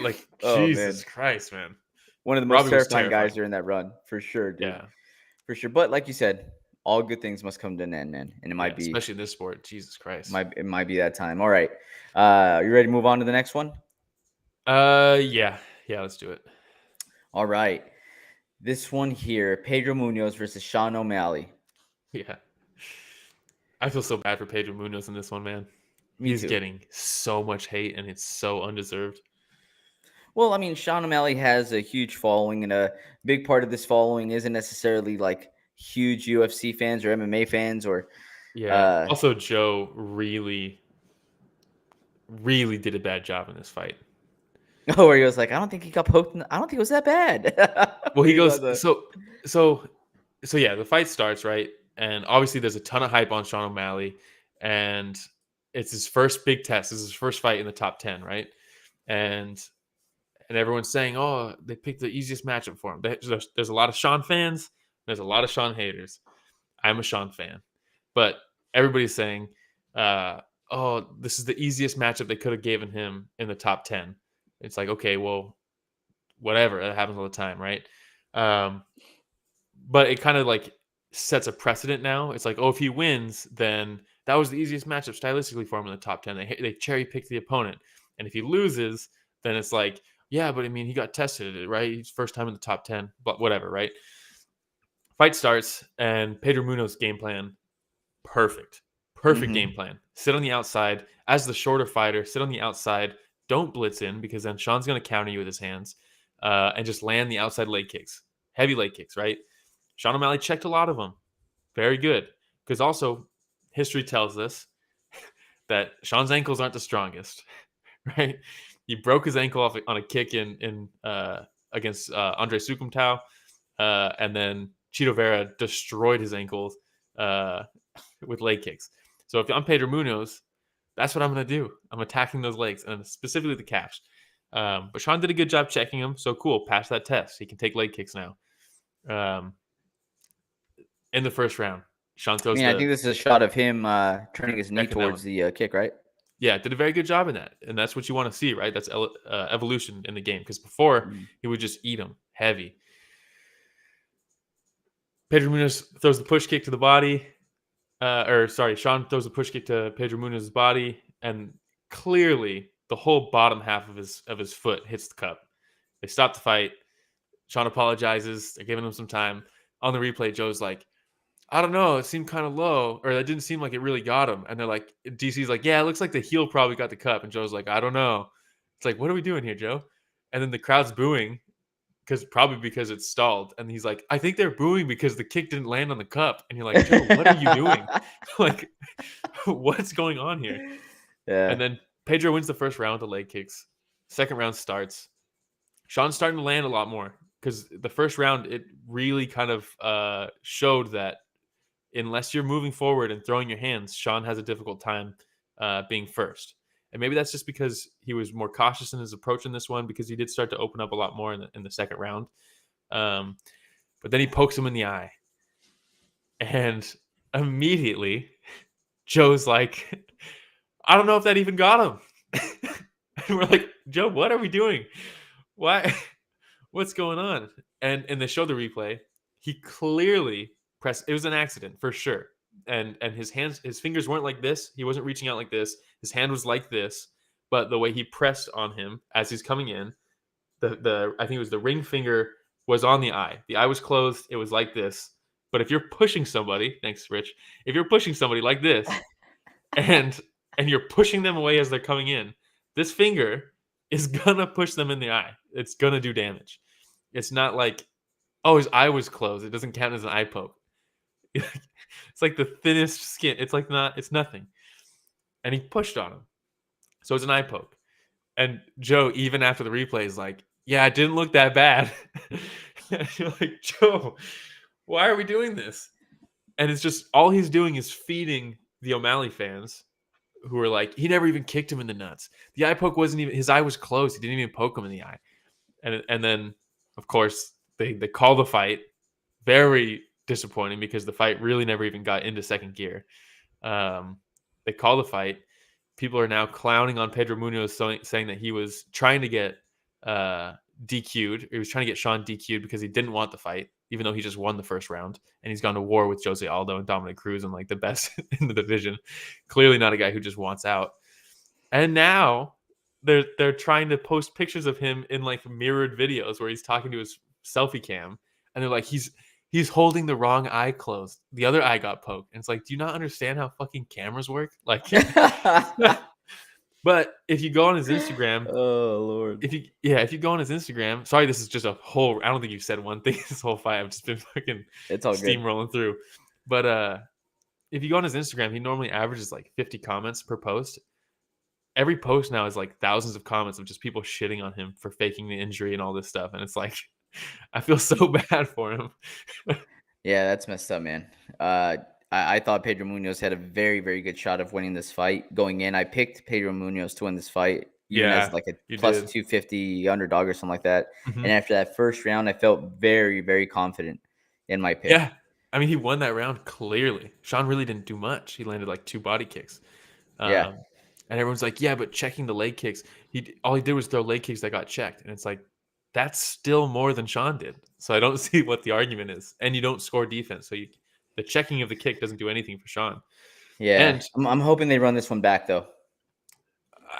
Like, Jesus Christ, man.
One of the most terrifying guys during that run, for sure, dude.
Yeah.
For sure. But like you said, all good things must come to an end, man. And it might be,
especially in this sport. Jesus Christ.
It might be that time. All right. Are you ready to move on to the next one?
Yeah, let's do it.
All right. This one here, Pedro Munhoz versus Sean O'Malley.
Yeah. I feel so bad for Pedro Munhoz in this one, man. He's getting so much hate, and it's so undeserved.
Well, I mean, Sean O'Malley has a huge following, and a big part of this following isn't necessarily like huge UFC fans or MMA fans or.
Yeah. Also, Joe really, really did a bad job in this fight.
Oh, where he was like, I don't think he got poked. I don't think it was that bad.
Well, he goes, so yeah, the fight starts, right? And obviously there's a ton of hype on Sean O'Malley, and it's his first big test. This is his first fight in the top 10, right? And everyone's saying, oh, they picked the easiest matchup for him. There's a lot of Sean fans. There's a lot of Sean haters. I'm a Sean fan. But everybody's saying, oh, this is the easiest matchup they could have given him in the top 10. It's like, okay, well, whatever. That happens all the time, right? But it kind of like sets a precedent now. It's like, oh, if he wins, then that was the easiest matchup stylistically for him in the top 10. They cherry-picked the opponent. And if he loses, then it's like, yeah, but I mean, he got tested, right? He's first time in the top 10, but whatever, right? Fight starts, and Pedro Munhoz's game plan, perfect game plan. Sit on the outside. As the shorter fighter, sit on the outside. Don't blitz in, because then Sean's going to counter you with his hands, and just land the outside leg kicks. Heavy leg kicks, right? Sean O'Malley checked a lot of them. Very good. Because also, history tells us that Sean's ankles aren't the strongest, right? He broke his ankle off on a kick against Andre Sukumtau, and then Chito Vera destroyed his ankles with leg kicks. So if I'm Pedro Munhoz, that's what I'm going to do. I'm attacking those legs, and specifically the calves. But Sean did a good job checking him, so cool. Pass that test. He can take leg kicks now. In the first round, Sean throws.
I think this is a shot of him turning his knee towards the kick, right?
Yeah, did a very good job in that, and that's what you want to see, right? That's evolution in the game, because before he would just eat him heavy. Pedro Munhoz throws the push kick to the body, Sean throws a push kick to Pedro Munhoz's body, and clearly the whole bottom half of his foot hits the cup. They stop the fight. Sean apologizes. They're giving him some time. On the replay, Joe's like, I don't know, it seemed kind of low, or that didn't seem like it really got him. And they're like, DC's like, yeah, it looks like the heel probably got the cup. And Joe's like, I don't know. It's like, what are we doing here, Joe? And then the crowd's booing because it's stalled. And he's like, I think they're booing because the kick didn't land on the cup. And you're like, Joe, what are you doing? Like, what's going on here?
Yeah.
And then Pedro wins the first round with the leg kicks. Second round starts. Sean's starting to land a lot more, because the first round, it really kind of showed that unless you're moving forward and throwing your hands, Sean has a difficult time being first. And maybe that's just because he was more cautious in his approach in this one, because he did start to open up a lot more in the second round. But then he pokes him in the eye. And immediately, Joe's like, I don't know if that even got him. And we're like, Joe, what are we doing? Why? What's going on? And they show the replay. He clearly pressed. It was an accident for sure. And his fingers weren't like this. He wasn't reaching out like this. His hand was like this. But the way he pressed on him as he's coming in, I think it was the ring finger was on the eye. The eye was closed. It was like this. But if you're pushing somebody, thanks, Rich. If you're pushing somebody like this, and you're pushing them away as they're coming in, this finger is gonna push them in the eye. It's gonna do damage. It's not like, oh, his eye was closed. It doesn't count as an eye poke. It's like the thinnest skin. It's nothing. And he pushed on him. So it's an eye poke. And Joe, even after the replay, is like, yeah, it didn't look that bad. And you're like, Joe, why are we doing this? And it's just, all he's doing is feeding the O'Malley fans who are like, he never even kicked him in the nuts. The eye poke wasn't even, his eye was closed. He didn't even poke him in the eye. And then, of course, they call the fight. Very disappointing, because the fight really never even got into second gear. They call the fight. People are now clowning on Pedro Munhoz, saying that he was trying to get DQ'd. He was trying to get Sean DQ'd because he didn't want the fight, even though he just won the first round. And he's gone to war with Jose Aldo and Dominic Cruz and like the best in the division. Clearly not a guy who just wants out. And now they're trying to post pictures of him in like mirrored videos where he's talking to his selfie cam. And they're like, he's holding the wrong eye closed. The other eye got poked. And it's like, do you not understand how fucking cameras work? Like, but if you go on his Instagram,
oh Lord,
if you go on his Instagram, sorry, this is just a whole, I don't think you said one thing this whole fight. I've just been fucking steamrolling through. But if you go on his Instagram, he normally averages like 50 comments per post. Every post now is like thousands of comments of just people shitting on him for faking the injury and all this stuff. And it's like, I feel so bad for him.
Yeah, that's messed up, man. I thought Pedro Munhoz had a very, very good shot of winning this fight. Going in, I picked Pedro Munhoz to win this fight, even as like a plus 250 underdog or something like that. Mm-hmm. And after that first round, I felt very, very confident in my pick.
Yeah, I mean, he won that round clearly. Sean really didn't do much. He landed like 2 body kicks.
Yeah.
And everyone's like, yeah, but checking the leg kicks, all he did was throw leg kicks that got checked. And it's like, that's still more than Sean did. So I don't see what the argument is. And you don't score defense. So the checking of the kick doesn't do anything for Sean.
Yeah. And I'm hoping they run this one back, though.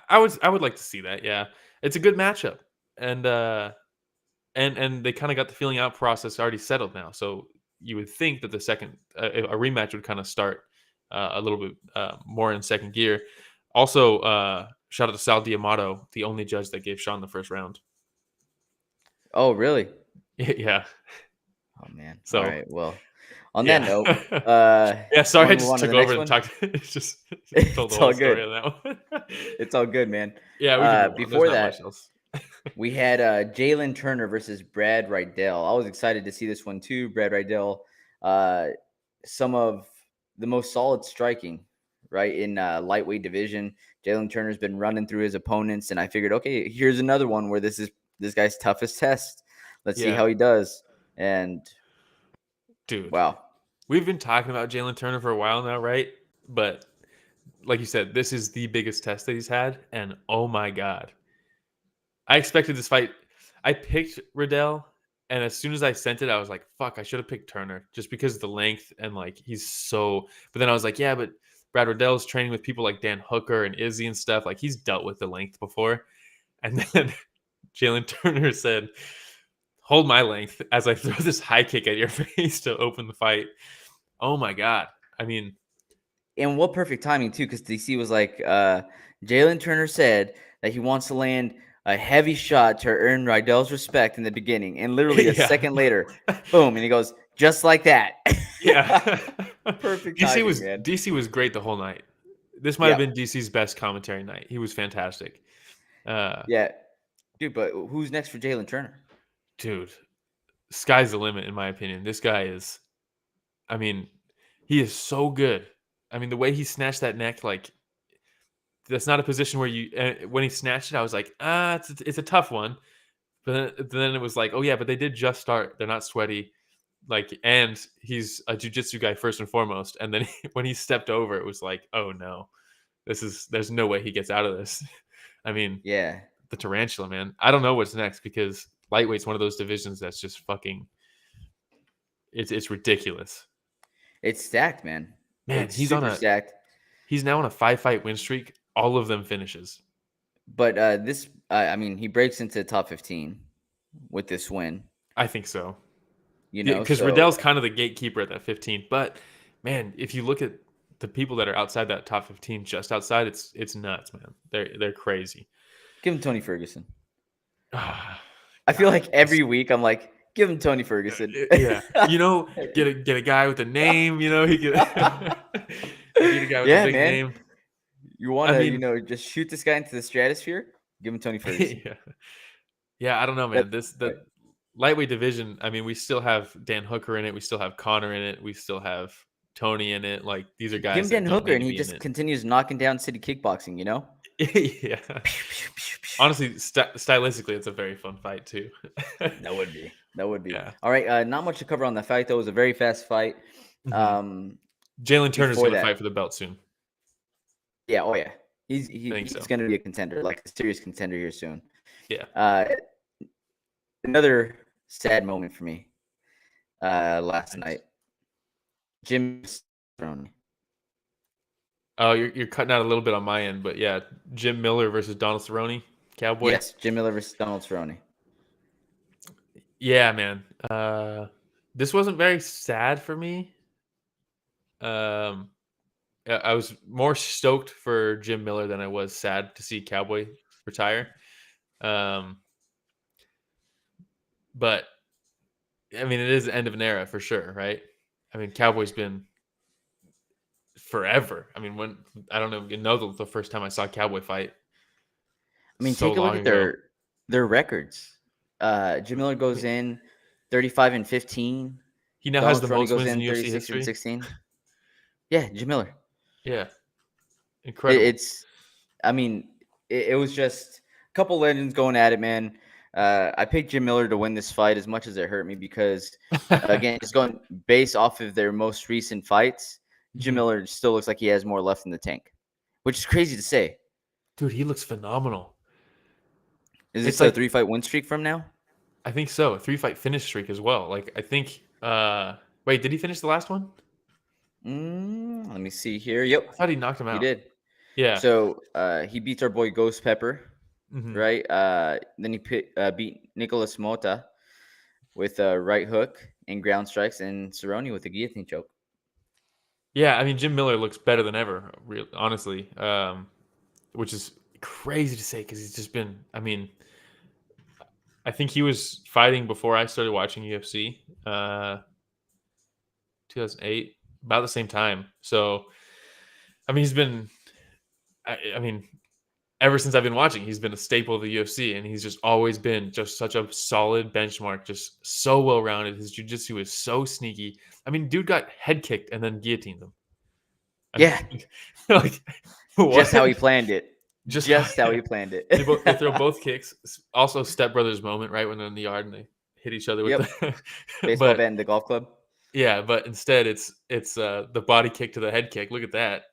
I would like to see that. Yeah. It's a good matchup. And they kind of got the feeling out process already settled now. So you would think that the second, a rematch would kind of start a little bit more in second gear. Also, shout out to Sal D'Amato, the only judge that gave Sean the first round.
Oh, really?
Yeah.
Oh, man.
So,
all right. Well, on that note,
yeah, sorry, I just took over and talked. It's just told the whole story on that one.
It's all good, man.
Yeah.
Before that, we had Jalin Turner versus Brad Riddell. I was excited to see this one too. Brad Riddell, some of the most solid striking, right, in lightweight division. Jalin Turner's been running through his opponents, and I figured, okay, here's another one where this is this guy's toughest test. Let's see how he does. And
dude,
wow,
we've been talking about Jalin Turner for a while now, right? But like you said, this is the biggest test that he's had, and oh my god, I expected this fight. I picked Riddell, and as soon as I sent it, I was like, fuck, I should have picked Turner just because of the length and like he's so. But then I was like, yeah, but Brad Riddell's training with people like Dan Hooker and Izzy and stuff. Like he's dealt with the length before, and then Jalin Turner said, hold my length as I throw this high kick at your face to open the fight. Oh my god. I mean,
and what perfect timing too, because DC was like, Jalin Turner said that he wants to land a heavy shot to earn Riddell's respect in the beginning, and literally a second later, boom, and he goes just like that.
Yeah.
Perfect timing,
DC was great the whole night. This might have been DC's best commentary night. He was fantastic.
Yeah. Dude, but who's next for Jalin Turner?
Dude, sky's the limit, in my opinion. This guy is, I mean, he is so good. I mean, the way he snatched that neck, like, that's not a position where you. When he snatched it, I was like, it's a tough one. But then it was like, oh yeah, but they did just start. They're not sweaty. Like, and he's a jiu-jitsu guy first and foremost. And then when he stepped over, it was like, oh no, there's no way he gets out of this. I mean,
yeah,
the tarantula, man. I don't know what's next because lightweight's one of those divisions that's just fucking. It's ridiculous.
It's stacked, man.
Man,
it's super stacked.
He's now on a 5-fight win streak. All of them finishes.
But I mean, he breaks into top 15 with this win.
I think so.
You know,
because Riddell's kind of the gatekeeper at that 15. But man, if you look at the people that are outside that top 15, just outside, it's nuts, man. They're crazy.
Give him Tony Ferguson. I feel like every week I'm like, give him Tony Ferguson.
Yeah, get a guy with a name. He get a guy with a big name.
You want to, just shoot this guy into the stratosphere? Give him Tony Ferguson.
Yeah. I don't know, man. The lightweight division. I mean, we still have Dan Hooker in it. We still have Connor in it. We still have Tony in it. Like, these are guys.
Give him Dan Hooker, and he just continues knocking down City Kickboxing.
Yeah. Honestly, stylistically, it's a very fun fight too.
That would be.
Yeah.
All right. Not much to cover on the fight though. It was a very fast fight.
Jalin Turner's going to fight for the belt soon.
Yeah. Oh yeah. He's going to be a contender, like a serious contender here soon.
Yeah.
Another sad moment for me. Last night, Jim Cerrone.
Oh, you're cutting out a little bit on my end, but yeah, Jim Miller versus Donald Cerrone, Cowboy.
Yes, Jim Miller versus Donald Cerrone.
Yeah, man. This wasn't very sad for me. I was more stoked for Jim Miller than I was sad to see Cowboy retire. But I mean, it is the end of an era for sure, right? I mean, Cowboy's been forever. I mean, when I don't know the first time I saw Cowboy fight.
I mean, take a look at their records. Jim Miller goes in 35-15.
He now has the most wins in UFC history.
16. Yeah, Jim Miller.
Yeah, incredible.
It was just a couple legends going at it, man. I picked Jim Miller to win this fight as much as it hurt me because, again, just going based off of their most recent fights, Jim Miller still looks like he has more left in the tank, which is crazy to say.
Dude, he looks phenomenal.
Is this a 3-fight win streak from now?
I think so. A 3-fight finish streak as well. Like, I think wait, did he finish the last one?
Let me see here. Yep.
I thought he knocked him out.
He did.
Yeah.
So he beats our boy Ghost Pepper, right? Then he beat Nicolas Mota with a right hook and ground strikes, and Cerrone with a guillotine choke.
Yeah, I mean, Jim Miller looks better than ever, honestly, which is crazy to say because he's just been, I mean, I think he was fighting before I started watching UFC, 2008, about the same time. So, I mean, he's been, I mean, ever since I've been watching, he's been a staple of the UFC, and he's just always been just such a solid benchmark, just so well-rounded. His jiu-jitsu is so sneaky. I mean, dude got head kicked and then guillotined him.
Like, just how he planned it. Just how he planned it.
They throw both kicks. Also, stepbrothers moment, right, when they're in the yard and they hit each other with the
baseball bat and the golf club.
Yeah, but instead it's the body kick to the head kick. Look at that.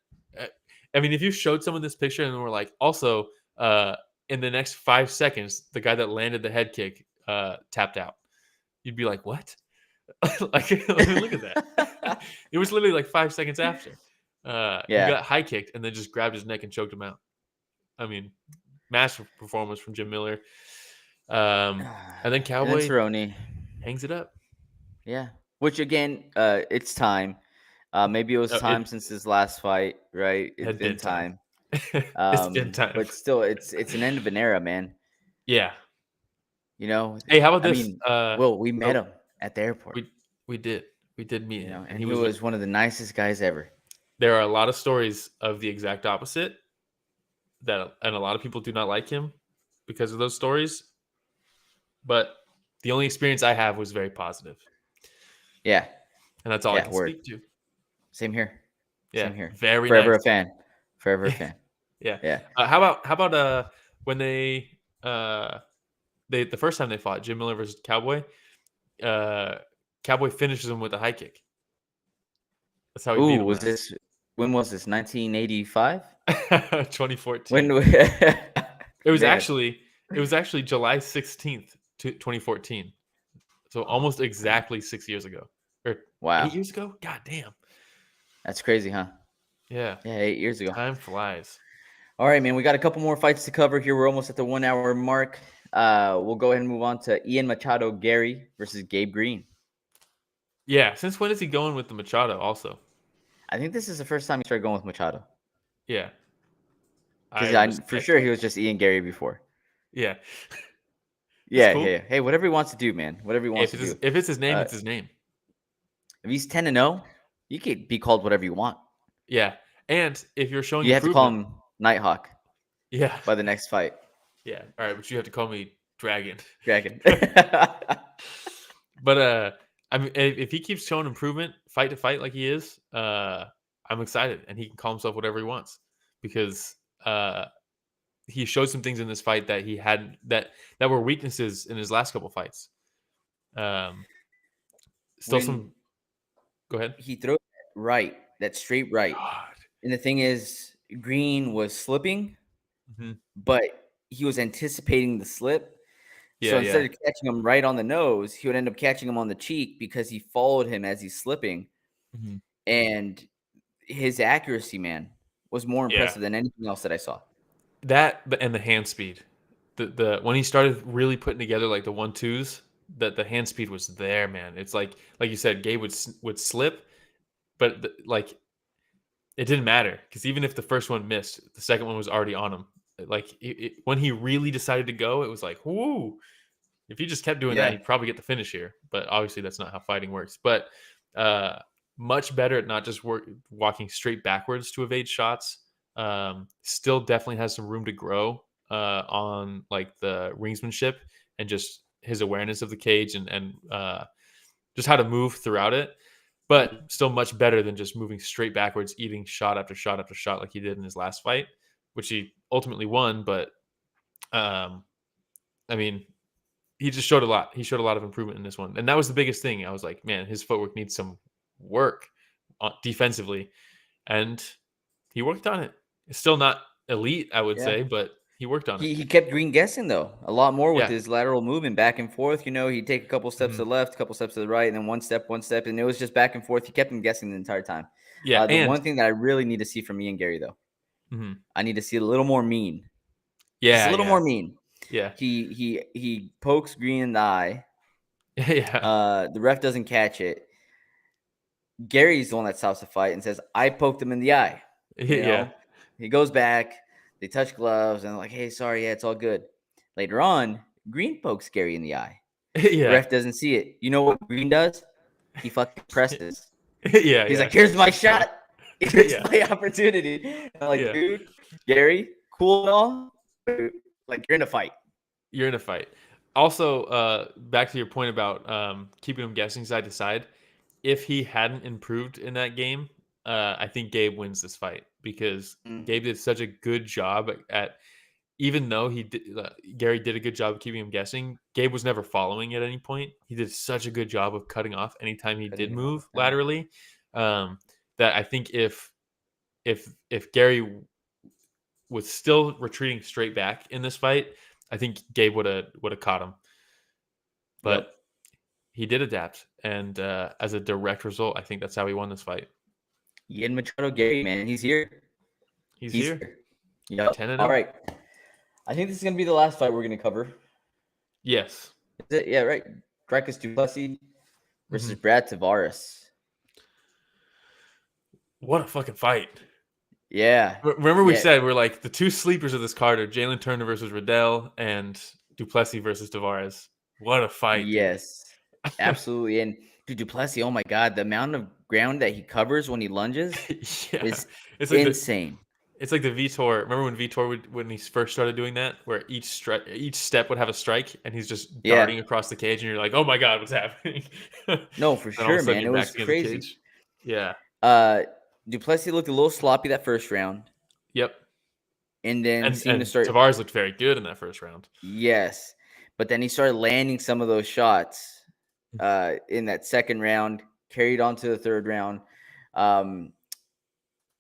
I mean, if you showed someone this picture and we're like, also, in the next 5 seconds, the guy that landed the head kick tapped out, you'd be like, what? Like, look at that. It was literally like 5 seconds after. He got high kicked and then just grabbed his neck and choked him out. I mean, massive performance from Jim Miller. And then Cowboy
Cerrone
hangs it up.
Yeah. Which, again, it's time. Maybe it was time since his last fight, right? It's been time.
It's been time.
But still, it's an end of an era, man.
Yeah.
Hey,
how about this?
We met him at the airport.
We did meet him.
And he was one of the nicest guys ever.
There are a lot of stories of the exact opposite, and a lot of people do not like him because of those stories. But the only experience I have was very positive.
Yeah.
And that's all I can speak to.
Same here.
Yeah.
Same here.
Very
Forever
nice.
a fan. Forever a fan.
Yeah.
Yeah.
How about when they the first time they fought, Jim Miller versus Cowboy, Cowboy finishes him with a high kick. That's how he beat
Ooh,
him.
When was this? 1985?
2014.
When?
It was
Man.
actually July 16th, 2014. So almost exactly 6 years ago, or
Wow.
8 years ago. God damn.
That's crazy, huh?
Yeah.
Yeah, 8 years ago.
Time flies.
All right, man. We got a couple more fights to cover here. We're almost at the 1 hour mark. We'll go ahead and move on to Ian Machado Garry versus Gabe Green.
Yeah. Since when is he going with the Machado also?
I think this is the first time he started going with Machado.
Yeah.
Because for sure he was just Ian Garry before.
Yeah.
Yeah,
cool.
yeah. Hey, whatever he wants to do, man. Whatever he wants to do.
If it's his name, it's his name.
If he's 10-0, you could be called whatever you want.
Yeah. And if you're showing
you have to call him Nighthawk.
Yeah.
By the next fight.
Yeah. All right, but you have to call me Dragon. But I mean, if he keeps showing improvement fight to fight like he is, I'm excited, and he can call himself whatever he wants because he showed some things in this fight that he had that were weaknesses in his last couple fights. Go ahead.
He throws that straight right.
God.
And the thing is, Green was slipping, but he was anticipating the slip.
Yeah,
so instead of catching him right on the nose, he would end up catching him on the cheek because he followed him as he's slipping. And his accuracy, man, was more impressive than anything else that I saw.
That and the hand speed. The when he started really putting together like the 1-2s, that the hand speed was there, man. It's like you said, Gabe would slip, but it didn't matter because even if the first one missed, the second one was already on him. Like when he really decided to go, it was like, whoo! If he just kept doing that, he'd probably get the finish here. But obviously, that's not how fighting works. But much better at not just walking straight backwards to evade shots. Still definitely has some room to grow on like the ringsmanship and just his awareness of the cage and just how to move throughout it. But still much better than just moving straight backwards, eating shot after shot after shot like he did in his last fight, which he ultimately won. But I mean, he just showed a lot. He showed a lot of improvement in this one. And that was the biggest thing. I was like, man, his footwork needs some work defensively. And he worked on it. It's still not elite, I would say, but he worked on it.
He kept Green guessing, though, a lot more with his lateral movement back and forth. You know, he'd take a couple steps to the left, a couple steps to the right, and then one step. And it was just back and forth. He kept him guessing the entire time.
Yeah.
The one thing that I really need to see from Ian Garry, though, I need to see a little more mean.
Yeah.
Just a little more mean.
Yeah.
He pokes Green in the eye.
Yeah.
The ref doesn't catch it. Gary's the one that stops the fight and says, I poked him in the eye. You know? He goes back. They touch gloves and like, hey, sorry, it's all good. Later on, Green pokes Garry in the eye. The ref doesn't see it. You know what Green does? He fucking presses. He's like, here's my shot. Here's my opportunity. I'm like, dude, Garry, cool and all. Like, you're in a fight.
You're in a fight. Also, back to your point about keeping him guessing side to side. If he hadn't improved in that game, I think Gabe wins this fight because Gabe did such a good job at even though Garry did a good job of keeping him guessing, Gabe was never following at any point. He did such a good job of cutting off anytime he did move laterally. That I think if Garry was still retreating straight back in this fight, I think Gabe would have caught him. But he did adapt, and as a direct result, I think that's how he won this fight.
Ian Machado Garry, man, he's here.
He's here.
Yeah. All right. I think this is gonna be the last fight we're gonna cover.
Yes.
Is it? Yeah, right. Dricus du Plessis versus Brad Tavares.
What a fucking fight.
Yeah.
Remember we said we're like the two sleepers of this card are Jalin Turner versus Riddell and du Plessis versus Tavares. What a fight.
Yes. Absolutely. And dude, du Plessis, oh my God, the amount of ground that he covers when he lunges is
it's like
insane.
It's like the Vitor. Remember when Vitor when he first started doing that, where each step would have a strike, and he's just darting across the cage, and you're like, "Oh my God, what's happening?"
No, for sure, man. It was crazy.
Yeah.
Du Plessis looked a little sloppy that first round.
Yep.
and then
and
seemed to start.
Tavares looked very good in that first round.
Yes, but then he started landing some of those shots in that second round, carried on to the third round. Man,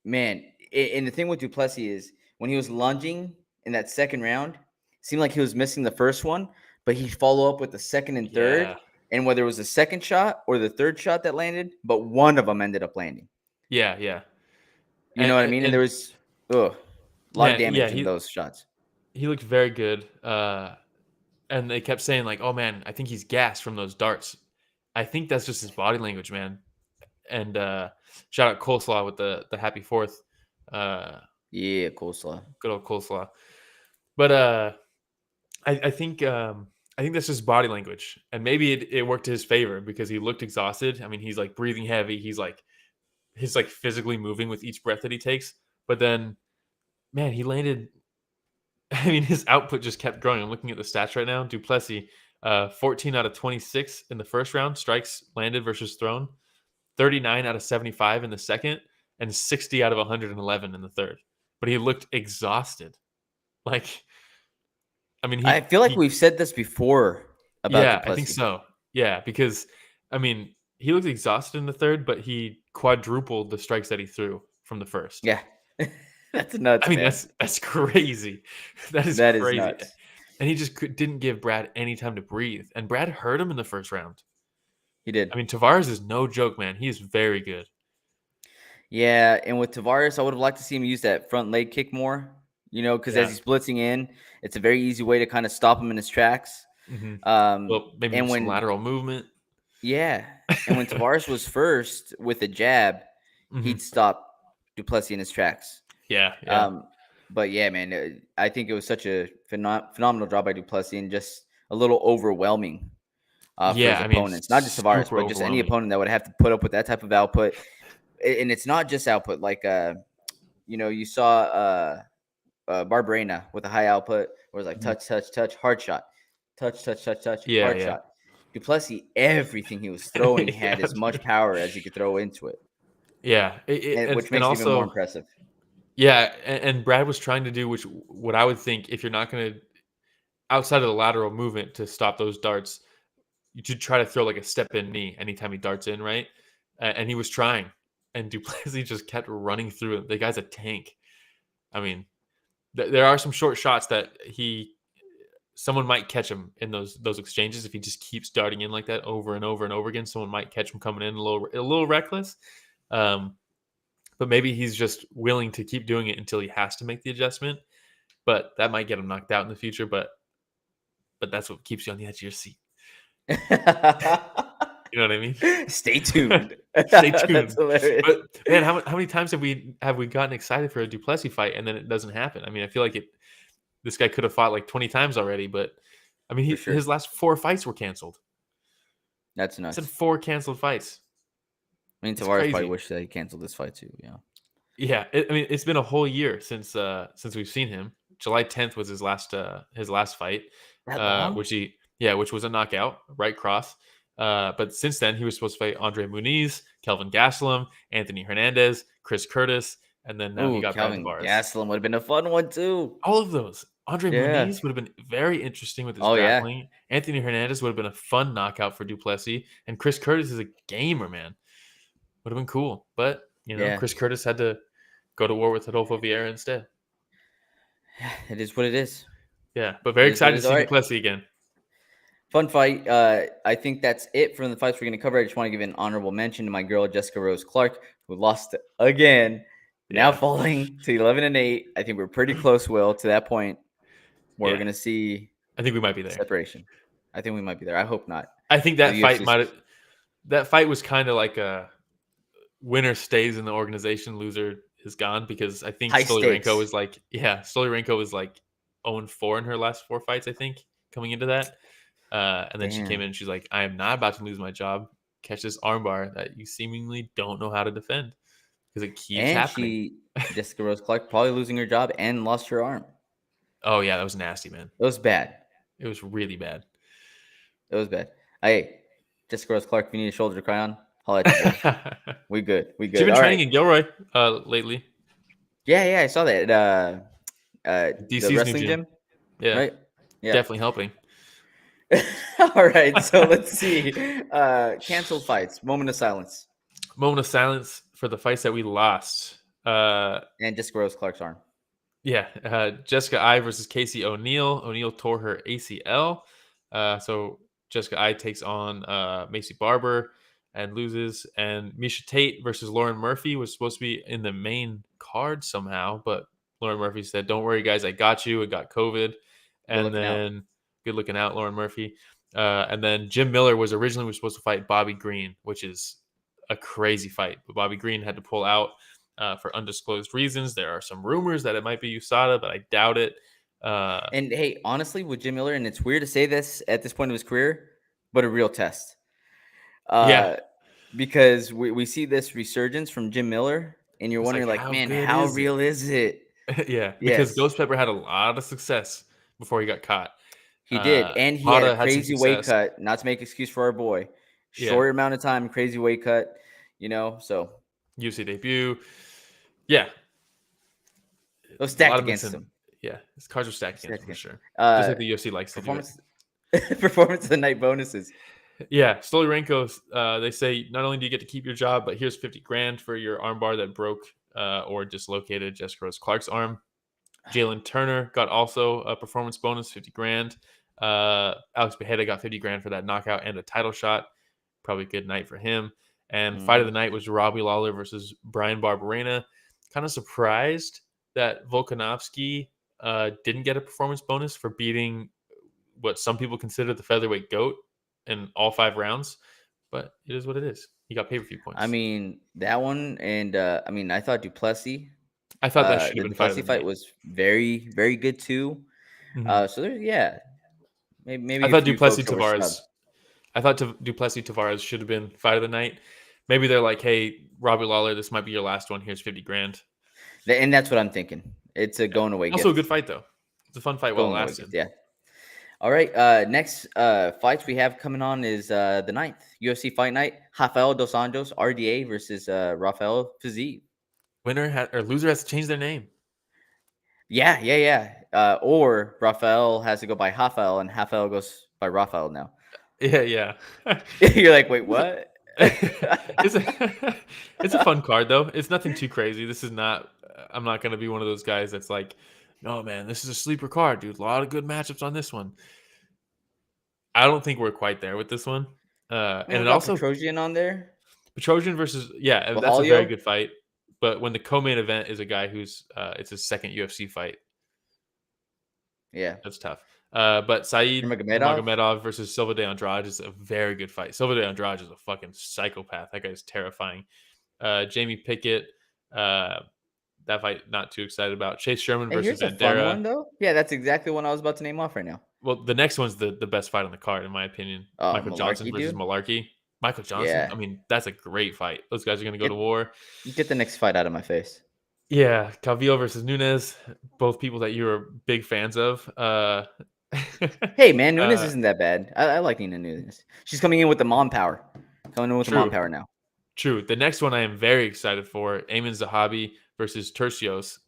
and the thing with Duplessis is when he was lunging in that second round, it seemed like he was missing the first one, but he'd follow up with the second and third.
Yeah.
And whether it was the second shot or the third shot that landed, but one of them ended up landing.
Yeah.
You know what I mean? And there was a lot of damage in those shots.
He looked very good. And they kept saying, like, oh, man, I think he's gassed from those darts. I think that's just his body language, man. And shout out Coleslaw with the happy fourth.
Yeah, Coleslaw.
Good old Coleslaw. But I think that's just body language. And maybe it worked to his favor because he looked exhausted. I mean, he's like breathing heavy. He's like physically moving with each breath that he takes. But then, man, he landed. I mean, his output just kept growing. I'm looking at the stats right now. Duplessis, 14 out of 26 in the first round, strikes landed versus thrown, 39 out of 75 in the second, and 60 out of 111 in the third. But he looked exhausted. Like, I mean,
I feel like we've said this before about Duplessis.
I think so. Yeah, because, I mean, he looked exhausted in the third, but he quadrupled the strikes that he threw from the first.
Yeah. That's nuts.
I mean,
man.
that's crazy. That is crazy.
Nuts.
And he just didn't give Brad any time to breathe. And Brad hurt him in the first round.
He did.
I mean, Tavares is no joke, man. He is very good.
Yeah, and with Tavares, I would have liked to see him use that front leg kick more. You know, because as he's blitzing in, it's a very easy way to kind of stop him in his tracks.
Mm-hmm. Well, maybe some lateral movement.
Yeah, and when Tavares was first with a jab, he'd stop Duplessis in his tracks.
Yeah.
But yeah, man, I think it was such a phenomenal job by Duplessis and just a little overwhelming for his opponents. Not just Tavares, but just any opponent that would have to put up with that type of output. And it's not just output. Like, you saw Barberena with a high output where it was like touch, hard shot. Touch, hard shot. Duplessis, everything he was throwing had as much power as he could throw into it.
Yeah.
Which makes it even more impressive.
Yeah, and Brad was trying to do what I would think if you're not going to, outside of the lateral movement to stop those darts, you should try to throw like a step-in knee anytime he darts in, right? And he was trying, and Duplessis just kept running through it. The guy's a tank. I mean, there are some short shots that someone might catch him in those exchanges if he just keeps darting in like that over and over and over again. Someone might catch him coming in a little reckless. But maybe he's just willing to keep doing it until he has to make the adjustment. But that might get him knocked out in the future. But that's what keeps you on the edge of your seat. You know what I mean?
Stay tuned.
Stay tuned. That's hilarious. But man, how many times have we gotten excited for a Duplessis fight and then it doesn't happen? I mean, I feel like this guy could have fought like 20 times already. But I mean, his last 4 fights were canceled.
That's nuts.
I said 4 canceled fights.
I mean, Tavares probably wished that he canceled this fight too. Yeah.
Yeah. I mean, it's been a whole year since we've seen him. July 10th was his last fight, which was a knockout, right cross. But since then, he was supposed to fight Andre Muniz, Kelvin Gastelum, Anthony Hernandez, Chris Curtis, and then now he got
Kelvin
Tavares.
Gastelum would have been a fun one too.
All of those. Andre Muniz would have been very interesting with his grappling. Yeah. Anthony Hernandez would have been a fun knockout for Duplessis, and Chris Curtis is a gamer, man. Would have been cool, but Chris Curtis had to go to war with Rodolfo Vieira instead.
It is what it is.
Yeah, but very excited to see Plessis again.
Fun fight. I think that's it from the fights we're going to cover. I just want to give an honorable mention to my girl Jessica Rose Clark, who lost again, now falling to 11-8. I think we're pretty close, Will, to that point where we're going to see.
I think we might be there.
Separation. I think we might be there. I hope not.
I think that fight was kind of like a winner stays in the organization, loser is gone, because I think Stoliarenko was like 0-4 in her last 4 fights, I think, coming into that. And then she came in and she's like, I am not about to lose my job. Catch this armbar that you seemingly don't know how to defend because it keeps happening.
Jessica Rose Clark probably losing her job and lost her arm.
Oh, yeah, that was nasty, man.
It was bad.
It was really bad.
It was bad. Hey, Jessica Rose Clark, if you need a shoulder to cry on, holla at you. We good.
She's been training in Gilroy lately.
Yeah, I saw that. the
DC's
wrestling
new
gym.
Yeah,
Right? Yeah.
definitely helping.
All right, so let's see. Canceled fights. Moment of silence.
Moment of silence for the fights that we lost.
And Jessica Rose Clark's arm.
Yeah, Jessica I versus Casey O'Neill. O'Neill tore her ACL. So Jessica I takes on Macy Barber and loses. And Misha Tate versus Lauren Murphy was supposed to be in the main card somehow, but Lauren Murphy said, "Don't worry, guys, I got you. I got COVID." And then good looking out, Lauren Murphy. And then Jim Miller was supposed to fight Bobby Green, which is a crazy fight, but Bobby Green had to pull out for undisclosed reasons. There are some rumors that it might be USADA, but I doubt it.
And hey, honestly, with Jim Miller, and it's weird to say this at this point of his career, but a real test. Because we see this resurgence from Jim Miller, and you're wondering, like, man, how real is it?
Yeah, because Ghost Pepper had a lot of success before he got caught.
He did, and he had a crazy weight cut. Not to make excuse for our boy, short amount of time, crazy weight cut. So
UFC debut. Yeah,
it was stacked against him.
Yeah, his cards are stacked against him for sure. Just like the UFC likes to do it.
Performance of the night bonuses.
Yeah, Stoliarenko, they say not only do you get to keep your job, but here's $50,000 for your armbar that broke or dislocated Jessica Rose Clark's arm. Jalin Turner got also a performance bonus, $50,000. Alex Bejeda got $50,000 for that knockout and a title shot. Probably a good night for him. And fight of the night was Robbie Lawler versus Bryan Barberena. Kind of surprised that Volkanovski didn't get a performance bonus for beating what some people consider the featherweight GOAT in all 5 rounds, but it is what it is. He got pay-per-view points.
I mean, that one, and I thought Duplessis.
I thought that should have been
Plessis fight was very, very good too. So there's maybe
I thought Duplessis Tavares. I thought Duplessis Tavares should have been fight of the night. Maybe they're like, hey, Robbie Lawler, this might be your last one. Here's $50,000.
And that's what I'm thinking. It's a going away.
Also a good fight though. It's a fun fight while it lasted.
Yeah. All right. Next fights we have coming on is the 9th UFC Fight Night. Rafael Dos Anjos, RDA versus Rafael Fiziev.
Winner or loser has to change their name.
Yeah. Or Rafael has to go by Rafael, and Rafael goes by Rafael now.
Yeah.
You're like, wait, what?
It's a fun card though. It's nothing too crazy. This is not. I'm not going to be one of those guys that's like, no man, this is a sleeper card, dude. A lot of good matchups on this one. I don't think we're quite there with this one. And it also
Petrosian on there.
Petrosian versus that's a very good fight. But when the co-main event is a guy who's it's his second UFC fight.
Yeah,
that's tough. But Saeed Magomedov versus Silva de Andrade is a very good fight. Silva de Andrade is a fucking psychopath. That guy's terrifying. Jamie Pickett, that fight not too excited about. Chase Sherman versus Bandera. Fun one,
though. Yeah, that's exactly what I was about to name off right now.
Well, the next one's the best fight on the card, in my opinion. Michael Johnson versus Malarkey. Michael Johnson. Yeah. I mean, that's a great fight. Those guys are going to go to war.
Get the next fight out of my face.
Yeah, Calvillo versus Nunes. Both people that you are big fans of.
Hey, man, Nunes isn't that bad. I like Nina Nunes. She's coming in with the mom power. The mom power now.
True. The next one I am very excited for. Ayman Zahabi versus Tercios.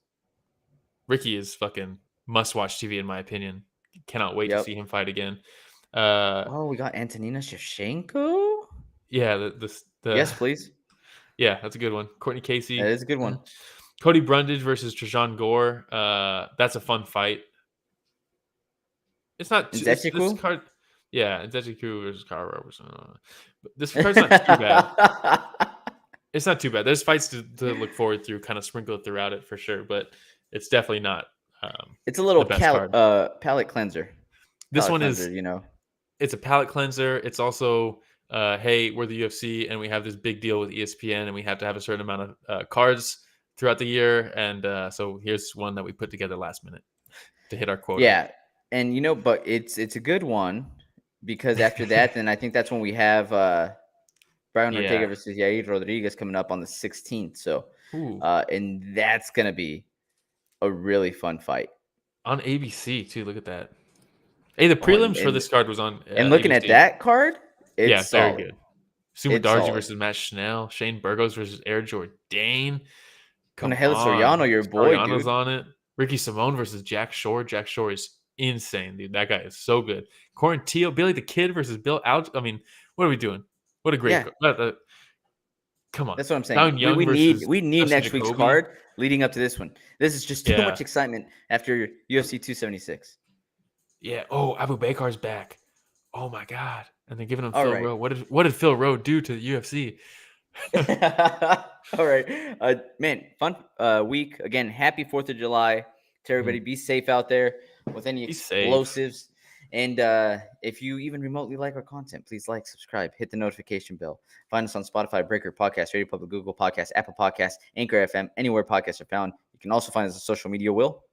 Ricky is fucking must-watch TV, in my opinion. Cannot wait to see him fight again.
We got Antonina Shevchenko?
Yeah.
Yes, please.
Yeah, that's a good one. Courtney Casey.
That is a good one.
Cody Brundage versus Trajan Gore. That's a fun fight. It's not this card. Yeah, Nzechukwu versus Kyle Robertson. This card's not too bad. It's not too bad. There's fights to look forward to, kind of sprinkled throughout it for sure, but it's definitely not.
It's a little palate cleanser.
This one is, it's a palate cleanser. It's also, hey, we're the UFC and we have this big deal with ESPN and we have to have a certain amount of cards throughout the year. And so here's one that we put together last minute to hit our quota.
Yeah. And, but it's a good one because after that, then I think that's when we have Brian Ortega versus Yair Rodriguez coming up on the 16th. So, and that's going to be a really fun fight.
On ABC, too. Look at that. Hey, the prelims for this card was on
and looking
ABC.
At that card, it's
very good. Suma Darji versus Matt Schnell. Shane Burgos versus Air Jordan.
Come on. Soriano, your boy,
Soriano's
dude.
on it. Ricky Simone versus Jack Shore. Jack Shore is insane, dude. That guy is so good. Quarantillo, Billy the Kid versus Bill Alge. I mean, what are we doing? What a great come on.
That's what I'm saying.
Down Young
We need
Justin
next week's
Jacoby.
card leading up to this one. This is just too much excitement after UFC 276.
Yeah. Oh, Abu Bakar's back. Oh my God. And they're giving him
All
Phil
right.
Rowe. What did Phil Rowe do to the UFC?
All right. Man, fun week. Again, happy 4th of July to everybody. Be safe out there with any explosives. And if you even remotely like our content, please like, subscribe, hit the notification bell. Find us on Spotify, Breaker, Podcast, Radio Public, Google Podcasts, Apple Podcasts, Anchor FM, anywhere podcasts are found. You can also find us on social media, Will.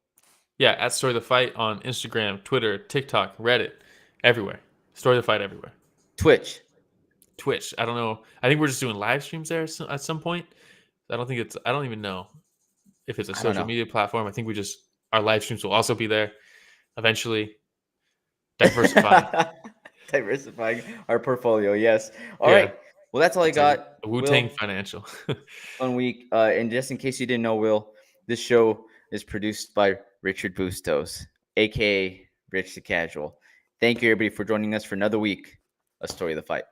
Yeah, at Story the Fight on Instagram, Twitter, TikTok, Reddit, everywhere. Story the Fight everywhere.
Twitch.
I don't know. I think we're just doing live streams there at some point. I don't even know if it's a social media platform. I think our live streams will also be there eventually. Diversifying
our portfolio. Yes. All right. Well, that's all I got.
Wu-Tang Financial.
Fun week. And just in case you didn't know, Will, this show is produced by Richard Bustos, aka Rich the Casual. Thank you, everybody, for joining us for another week of Story of the Fight.